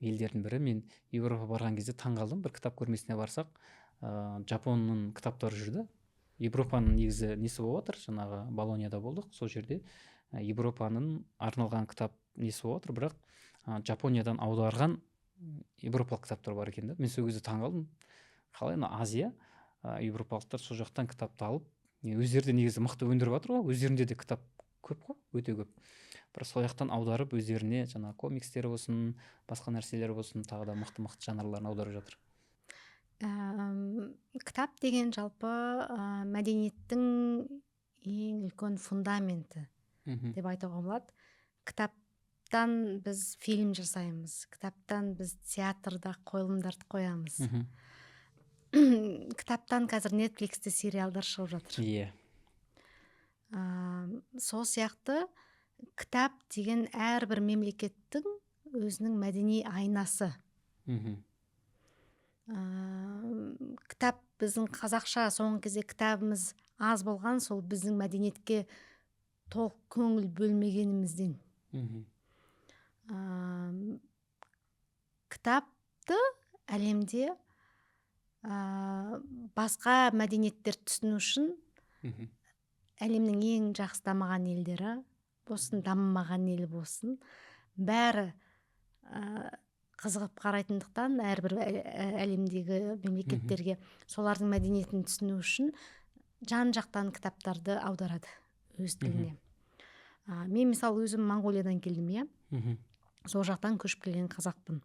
елдердің бірі. Мен Европа барған кезде таңғалдым, бір кітап көрмесіне барсақ, Жапонның кітаптары жүрді. Европаның негізі несі болып отыр, жаңағы Болоньяда болдық, сол жерде Европаның арналған кітап несі болып отыр, бірақ Жапониядан аударған европалық кітаптар бар екен. Мен сол кезде таңғалдым. Қалай Азия, европалықтар сол жақтан кітапты алып, өздері де негізі мықты өндіріп жатыр ғой, өздерінде де кітап көп қой, өте көп. Бірақ сол жақтан аударып, өздеріне жаңа комикстері болсын, басқа нәрселер болсын, тағы да мықты жанрларын аударып жатыр. Кітап деген жалпы мәдениеттің ең үлкен фундаменті деп айтуға болады. Кітаптан біз фильм жасаймыз, кітаптан біз театрда қойылымдарды қоямыз. Кітаптан қазір Netflixте сериалдар шығып жатыр. Сол сияқты кітап деген әрбір мемлекеттің өзінің мәдени айнасы. Кітап біздің қазақша соңғы кезде кітабымыз аз болған, сол біздің мәдениетке толық көңіл бөлмегенімізден. Кітапты әлемде басқа мәдениеттер түсіну үшін әлемнің ең жақсы дамыған елдері болсын, дамымаған ел болсын, бәрі қызығып қарайтындықтан әрбір әлемдегі мемлекеттерге солардың мәдениетін түсіну үшін жан-жақтан кітаптарды аударады өз тіліне. Мен мысалы өзім Монғолиядан келдім, иә. Сол жақтан көшіп келген қазақпын.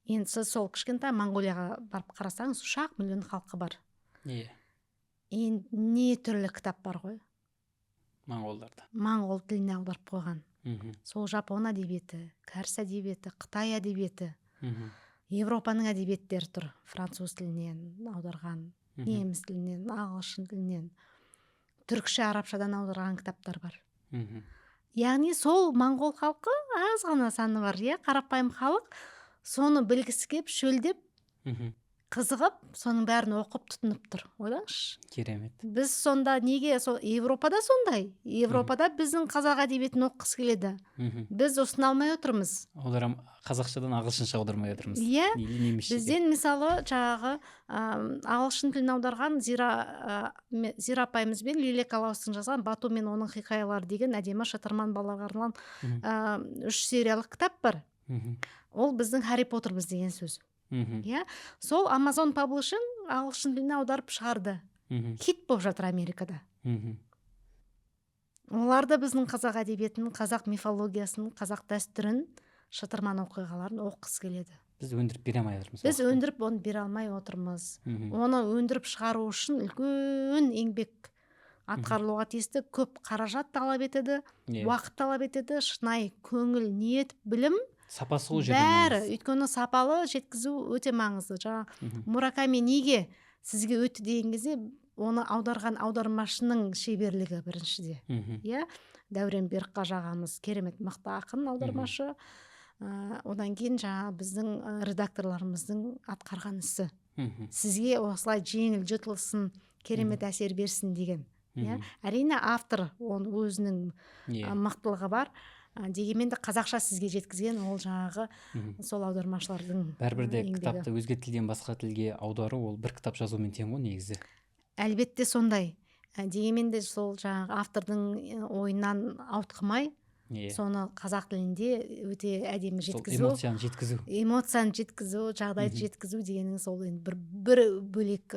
Енді сіз сол кішкентай Монғолияға барып қарасаңыз, 3 миллион халқы бар. Енді не түрлі кітап бар ғой. Монғолдарда. Монғол тіліне аударып қойған. Сол жапон әдебиеті, кәріс әдебиеті, Қытай әдебиеті, Европаның әдебиеттері тұр. Француз тілінен аударған, неміс тілінен, ағылшын тілінен, түркше, арабшадан аударған кітаптар бар. Яғни сол моңғол халқы аз ғана саны бар, иә, қарапайым халық, соны білгісі кеп шөлдеп қызығып соның бәрін оқып тұтынып тұр, ойлаңызшы. Керемет. Біз сонда неге Европада сондай? Европада біздің қазақ әдебиетін оқығысы келеді. Біз осыны алмай отырмыз. Қазақшадан ағылшынша аудармай отырмыз. Иә, Немісше. бізден мысалы жаңағы ағылшын тілін аударған Зира апайымыз бен Лилия Калаустың жазған Бату мен оның хикаялары деген әдемі шытырман балаға арналған 3 сериялық кітап бар. Ол біздің Харри Поттербіз деген сөз. Иә, сол Amazon Publishing ағылшын тіліне аударып шығарды. Хит болып жатыр Америкада. Олар да біздің қазақ әдебиетінің, қазақ мифологиясының, қазақ дәстүрін, шытырман оқиғаларын оқығысы келеді. Біз өндіріп бере алмай отырмыз. Біз өндіріп оны бере алмай отырмыз. Оны өндіріп шығару үшін үлкен еңбек атқарылуға тиісті, көп қаражат талап етеді, уақыт талап етеді, шынайы көңіл, ниет, білім, сапасы ол жерде бәрі. Өйткені сапалы жеткізу өте маңызды. Жаңа Мураками неге сізге өтті деген кезде оны аударған аудармашының шеберлігі біріншіде. Иә, Дәурен Берікқажы ағамыз керемет мықты ақын, аудармашы. Одан кейін жаңа біздің редакторларымыздың атқарған ісі. Сізге осылай жеңіл жұтылсын, керемет әсер берсін деген. Әрине автор оның өзінің мықтылығы бар. Дегенмен де қазақша сізге жеткізген ол жаңағы сол аудармашылардың бәрібір де кітапты өзге тілден басқа тілге аудару ол бір кітап жазумен тең ғой негізі. Әлбетте сондай. Дегенмен де сол жаңағы автордың ойынан ауытқымай, соны қазақ тілінде өте әдемі жеткізу, эмоцияны жеткізу, жағдайды жеткізу дегенің сол бір бөлек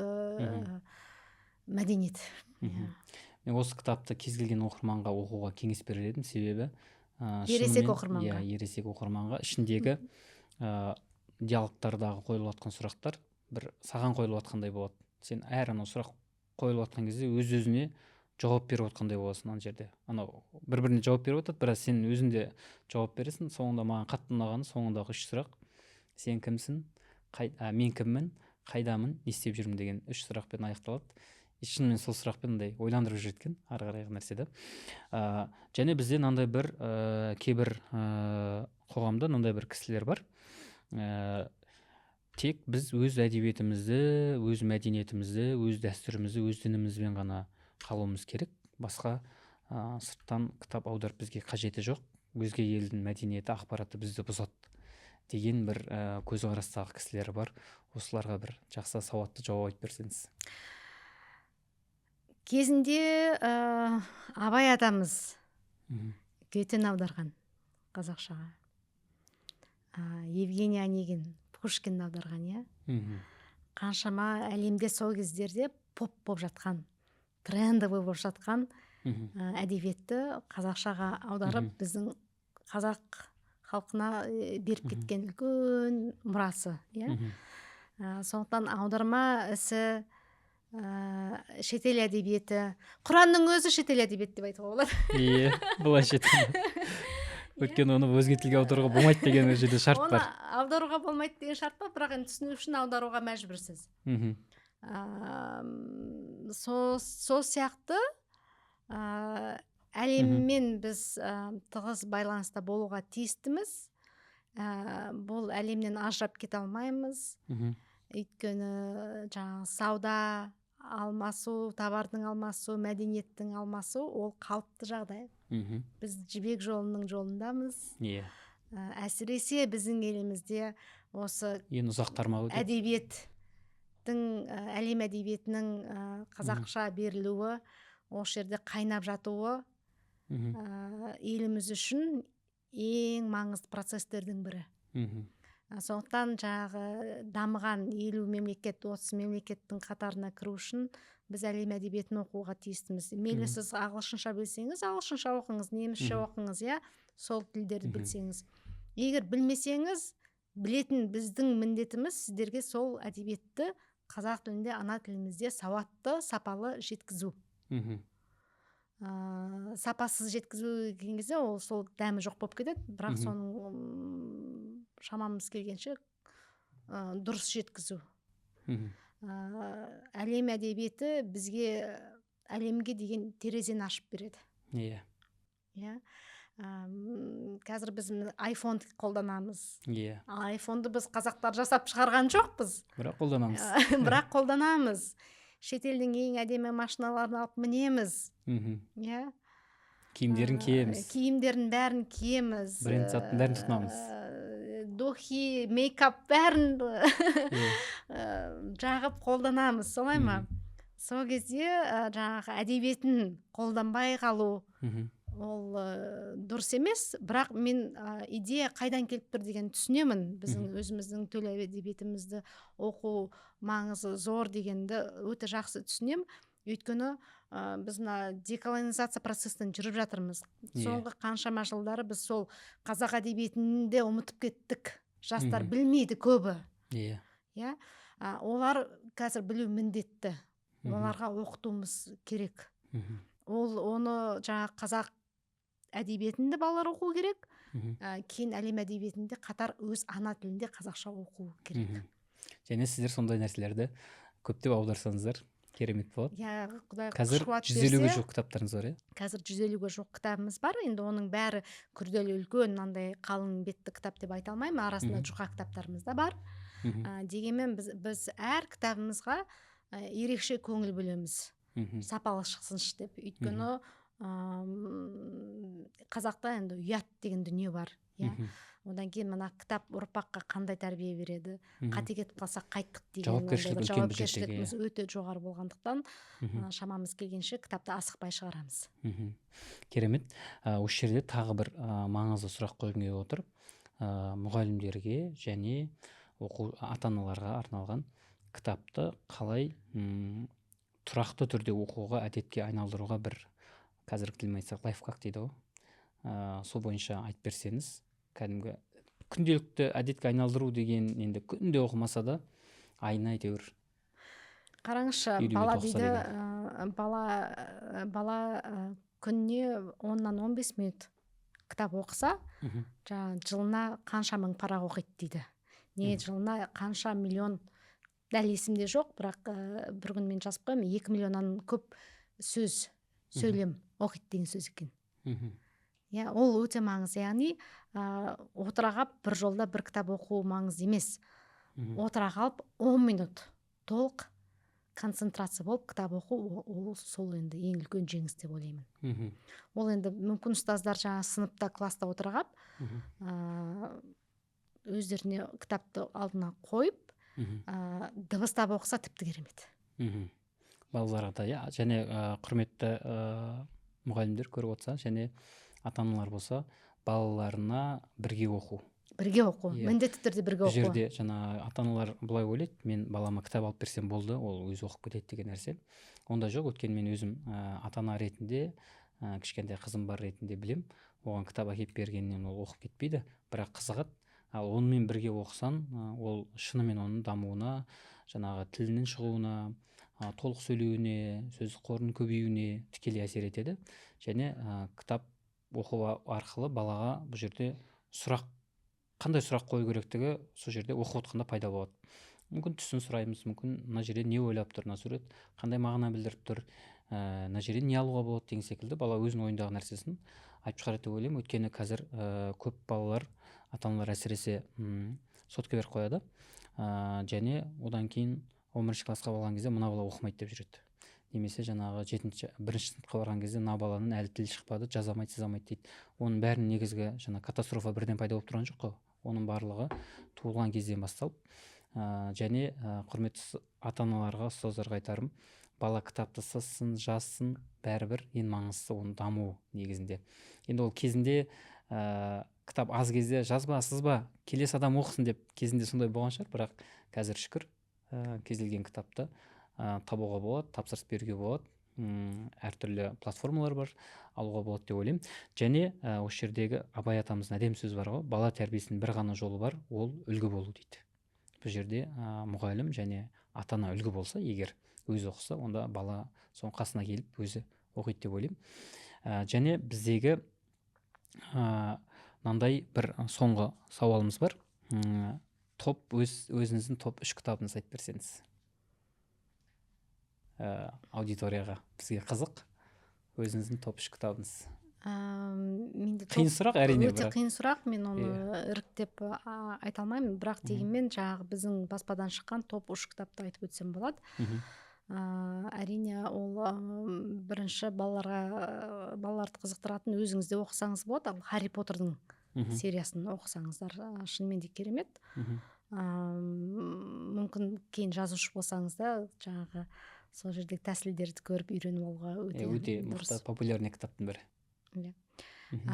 мәдениет. Мен осы кітапты кез келген оқырманға оқуға кеңес берер едім, себебі ересек оқырманға. Ересек оқырманға ішіндегі диалогтардағы қойылып жатқан сұрақтар бір саған қойылып жатқандай болады. Сен әр анау сұрақ қойылып жатқан кезде өз-өзіне жауап беріп отқандай боласың ана жерде. Анау бір-біріне жауап беріп отады, бірақ сен өзің де жауап бересің. Соңында маған қатты ұнағаны соңындағы 3 сұрақ. Сен кімсің? Мен кіммін? Қайдамын? Не істеп жүрмін деген 3 сұрақпен аяқталады. Шынымен сол сұрақпен ойландырып жеткен ары қарайғы нәрседе. Және бізде мынандай бір кейбір қоғамда мынандай бір кісілер бар. Тек біз өз әдебиетімізді, өз мәдениетімізді, өз дәстүрімізді, өз дінімізбен ғана қалуымыз керек. Басқа сырттан кітап аударып бізге қажеті жоқ. Өзге елдің мәдениеті, ақпараты бізді бұзады деген бір көзқарастағы кісілер бар. Осыларға бір жақсы сауатты жауап айтып берсеңіз. Кезінде Абай атамыз Гетені аударған қазақшаға. Евгений Онегин Пушкинді аударған, иә. Қаншама әлемде сол кездерде поп болып жатқан, трендовый болып жатқан әдебиетті қазақшаға аударып, біздің қазақ халқына беріп кеткен үлкен мұрасы, иә. Сондықтан аударма ісі шетел әдебиеті, Құранның өзі шетел әдебиеті деп айтуға болады. Иә, бұлай шетел. Өйткені оны өзге тілге аударуға болмайды деген жерде шарт бар. Оны аударуға болмайды деген шарт бар, бірақ енді түсіну үшін аударуға мәжбүрсіз. Сол сияқты әлеммен біз тығыз байланыста болуға тиістіміз. Бұл әлемнен ажырап кете алмаймыз. Өйткені жаңағы сауда, алмасу, товардың алмасу, мәдениеттің алмасу ол қалыпты жағдай. Біз жібек жолының жолындамыз. Әсіресе біздің елімізде осы әдебиеттің, әлем әдебиетінің қазақша берілуі, осы жерде қайнап жатуы еліміз үшін ең маңызды процестердің бірі. Сондықтан жаңағы дамыған 50 мемлекет, 30 мемлекеттің қатарына кіру үшін біз әлем әдебиетін оқуға тиістіміз. Мейлі сіз ағылшынша білсеңіз, ағылшынша оқыңыз, немісше оқыңыз, иә, сол тілдерді білсеңіз. Егер білмесеңіз, білетін біздің міндетіміз сіздерге сол әдебиетті қазақ тілінде, ана тілімізде сауатты, сапалы жеткізу. Сапасыз жеткізу деген кезде ол сол дәмі жоқ болып кетеді, бірақ соның шамамыз келгенше дұрыс жеткізу. Әлем әдебиеті бізге әлемге деген терезені ашып береді. Қазір біз айфон қолданамыз. Иә. Айфонды біз қазақтар жасап шығарған жоқпыз. Бірақ қолданамыз. Бірақ қолданамыз. Шетелдің ең әдемі машиналарын алып мінеміз. Мгм. Иә. Киімдерін киеміз. Киімдерін бәрін киеміз. Бренд заттың бәрін тұтынамыз. Духи, мейкап бәрін Иә. жағып қолданамыз, солай ма? Сол кезде жаңағы әдебиетін қолданбай қалу Мгм. ол дұрыс емес, бірақ мен идея қайдан келіп тұр деген түсінемін. Біздің өзіміздің төл әдебиетімізді оқу маңызы зор дегенді өте жақсы түсінем. Өйткені біз мына деколонизация процесін жүріп жатырмыз. Соңғы қаншама жылдары біз сол қазақ әдебиетінде ұмытып кеттік. Жастар білмейді көбі. Иә. Иә. Олар қазір білу міндетті. Оларға оқытуымыз керек. Оны жаңа қазақ әдебиетінде балалар оқу керек. Кейін әлем әдебиетінде қатар өз ана тілінде қазақша оқу керек. Және сіздер сондай нәрселерді көптеп аударсаңыздар керемет болады. Иә, Құдай қазір қуат 150-ге берсе. жуық кітаптарыңыз бар, иә? Қазір 150-ге жуық кітабымыз бар. Енді оның бәрі күрделі үлкен мынандай қалың бетті кітап деп айта алмаймын. Арасында жұқа кітаптарымыз да бар. Дегенмен біз әр кітабымызға ерекше көңіл бөлеміз. Сапалы шықсыншы деп. Өйткені қазақта енді ұят деген дүние бар. Одан кейін мына кітап ұрпаққа қандай тәрбие береді, қате кетіп қалсақ қайттық деген жауапкершілігіміз өте жоғары болғандықтан шамамыз келгенше кітапты асықпай шығарамыз. Керемет. Осы жерде тағы бір маңызды сұрақ қойғым келіп отыр. Мұғалімдерге және ата-аналарға арналған кітапты қалай тұрақты түрде оқуға, әдетке айналдыруға бір, қазіргі тілмен айтсақ, лайфхак дейді ғой. Сол бойынша айтып берсеңіз, кәдімгі күнделікті әдетке айналдыру деген енді күнде оқымаса да айына әйтеуір. Қараңызшы, бала дейді, бала күніне 10-15 минут кітап оқыса, жылына қанша мың парақ оқиды дейді. Не жылына қанша миллион, дәл есімде жоқ, бірақ бір күн мен жазып қоймын, 2 миллионнан көп сөз, сөйлем оқиды деген сөз екен. Ол өте маңызды. Яғни отыра қалып бір жолда бір кітап оқу маңызды емес. Отыра қалып 10 минут толық концентрация болып кітап оқу, ол сол енді ең үлкен жеңіс деп ойлаймын. Ол енді мүмкін ұстаздар жаңа сыныпта, класста отыра қалып өздеріне кітапты алдына қойып дыбыстап оқыса тіпті керемет. Балаларға да, иә, және құрметті мұғалімдер көріп отырса, және ата-аналар болса, балаларына бірге оқу. Бірге оқу, міндетті түрде бірге оқу. Бұл жерде жаңа ата-аналар былай ойлайды, мен балама кітап алып берсем болды, ол өзі оқып кетеді деген нәрсе. Онда жоқ, өйткені мен өзім ата-ана ретінде, кішкентай қызым бар ретінде білем, оған кітап әкеліп бергеннен ол оқып кетпейді, бірақ қызығады. Ал онымен бірге оқысан, ол шынымен оның дамуына, жаңағы тілінің шығуына, толық сөйлеуіне, сөз қорының көбеюіне тікелей әсер етеді. Және кітап оқу арқылы балаға бұл жерде қандай сұрақ қою керектігі сол жерде оқып отқанда пайда болады. Мүмкін түсін сұраймыз, мүмкін мына жерде не ойлап тұр, мына сурет қандай мағына білдіріп тұр, мына жерде не алуға болады деген секілді бала өзінің ойындағы нәрсесін айтып шығарады деп ойлаймын. Өйткені қазір көп балалар, ата-аналар әсіресе сотка беріп қояды, және одан кейін 11-ші классқа болған кезде мына бала оқымайды деп жүреді. Немесе жаңағы 1-ші сыныпқа барған кезде мына баланың әлі тілі шықпады, жаза алмайды, сыза алмайды дейді. Оның бәрінің негізгі катастрофа бірден пайда болып тұрған жоқ қой. Оның барлығы туылған кезден басталып, және құрметті ата-аналарға, ұстаздарға айтарым, бала кітапты сызсын, жазсын, бәрібір ең маңыздысы оның дамуы негізінде. Енді ол кезінде кітап аз кезде жазба, сызба, келесі адам оқысын деп кезінде сондай болған шығар, бірақ қазір шүкір кез келген кітапты табуға болады, тапсырыс беруге болады, әртүрлі платформалар бар, алуға болады деп ойлаймын. Және осы жердегі Абай атамыздың әдемі сөзі бар ғой, бала тәрбиесінің бір ғана жолы бар, ол үлгі болу дейді. Бұл жерде мұғалім және ата-ана үлгі болса, егер өзі оқыса, онда бала соның қасына келіп өзі оқиды деп ойлаймын. Және біздегі мынандай бір соңғы сауалымыз бар. Өзіңіздің топ 3 кітабыңызды айтып берсеңіз. Аудиторияға, бізге қызық. Өзіңіздің топ 3 кітабыңыз. менде Қиын сұрақ әрине, өте бірақ қиын сұрақ, мен оны Иә. іріктеп айта алмаймын, бірақ дегенмен жаңағы біздің баспадан шыққан топ 3 кітапты айтып өтсем болады. Мгм. Әрине ол бірінші балаларды қызықтыратын, өзіңіз де оқысаңыз болады, ал Харри Поттердің Мгм. сериясын оқысаңыздар шынымен де керемет. Мгм. Мүмкін кейін жазушы болсаңыз да жаңағы сол жердегі тәсілдерді көріп үйреніп алуға Өте дұрыс. мықты популярный кітаптың бірі. Иә. Мгм.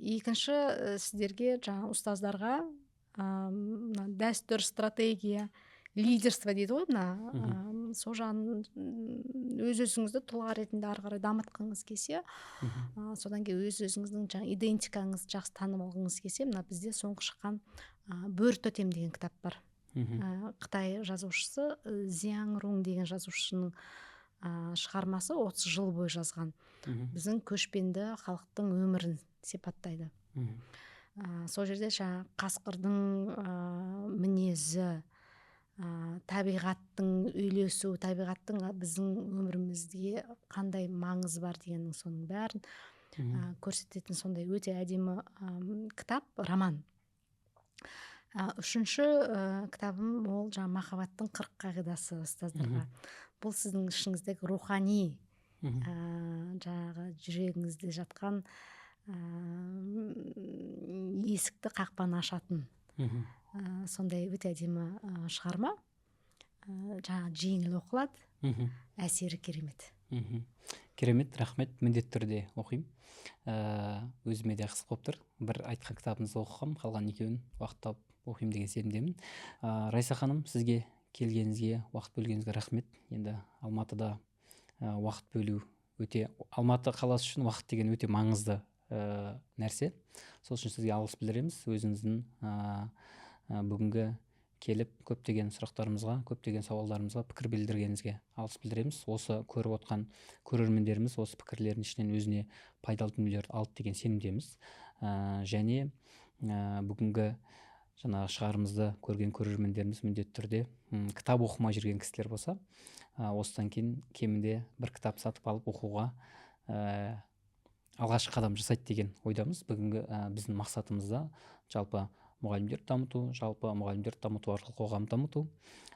Екінші, сіздерге жаңа ұстаздарға мына дәстүр, стратегия, лидерство дейді ғой, мына сол жағын өз-өзіңізді тұлға ретінде ары қарай дамытқыңыз келсе, Мгм. содан кейін өз-өзіңіздің жаңа идентикаңызды жақсы танып алғыңыз келсе, мына бізде соңғы шыққан бөр тотем деген кітап бар. Мгм. Қытай жазушысы Зияң Рун деген жазушының шығармасы 30 жыл бойы жазған. Мгм. Біздің көшпенді халықтың өмірін сипаттайды. Мгм. Сол жерде жаңағы қасқырдың мінезі, табиғаттың үйлесу, табиғаттың біздің өмірімізге қандай маңызы бар дегеннің соның бәрін Мгм. көрсететін сондай өте әдемі кітап, роман. Үшінші кітабым ол жаңа махаббаттың 40 қағидасы ұстаздарға. Бұл сіздің ішіңіздегі рухани Мгм. жаңағы жүрегіңізде жатқан есікті қақпаны ашатын Мгм. сондай өте әдемі шығарма. Жаңағы жеңіл оқылады, Мгм. әсері керемет. Мгм. Керемет, рахмет, міндетті түрде оқимын. Өзіме де қызық болып тұр. Бір айтқан кітабыңызды оқығам, қалған екеуін уақыт тауып оқимын деген сенімдемін. Райса ханым, сізге келгеніңізге, уақыт бөлгеніңізге рахмет. Енді Алматыда уақыт бөлу өте, Алматы қаласы үшін уақыт деген өте маңызды нәрсе. Сол үшін сізге алғыс білдіреміз. Өзіңіздің бүгінгі келіп көптеген сұрақтарымызға, көптеген сауалдарымызға пікір білдіргеніңізге алғыс білдіреміз. Осы көріп отқан көрермендеріміз осы пікірлердің ішінен өзіне пайдалы дүниелерді алды деген сенімдеміз. Және бүгінгі жаңағы шығарымызды көрген көрермендеріміз міндетті түрде кітап оқымай жүрген кісілер болса, осыдан кейін кемінде бір кітап сатып алып оқуға алғашқы қадам жасайды деген ойдамыз. Бүгінгі біздің мақсатымызда жалпы мұғалімдерді дамыту, жалпы мұғалімдерді дамыту арқылы қоғам дамыту.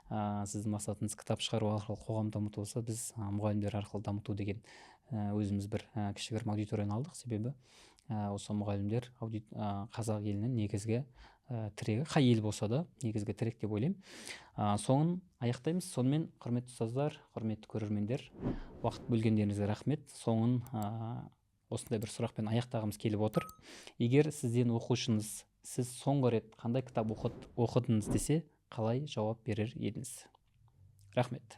Сіздің мақсатыңыз кітап шығару арқылы қоғам дамыту болса, біз мұғалімдер арқылы дамыту деген өзіміз бір кішігірім аудиторияны алдық. Себебі осы мұғалімдер қазақ елінің негізгі тірегі, қай ел болса да негізгі тірек деп ойлаймын. Соңын аяқтаймыз. Сонымен құрметті ұстаздар, құрметті көрермендер, уақыт бөлгендеріңізге рахмет. Соңын осындай бір сұрақпен аяқтағымыз келіп отыр. Егер сізден оқушыңыз сіз соңғы рет қандай кітап оқыдыңыз десе, қалай жауап берер едіңіз? Рахмет.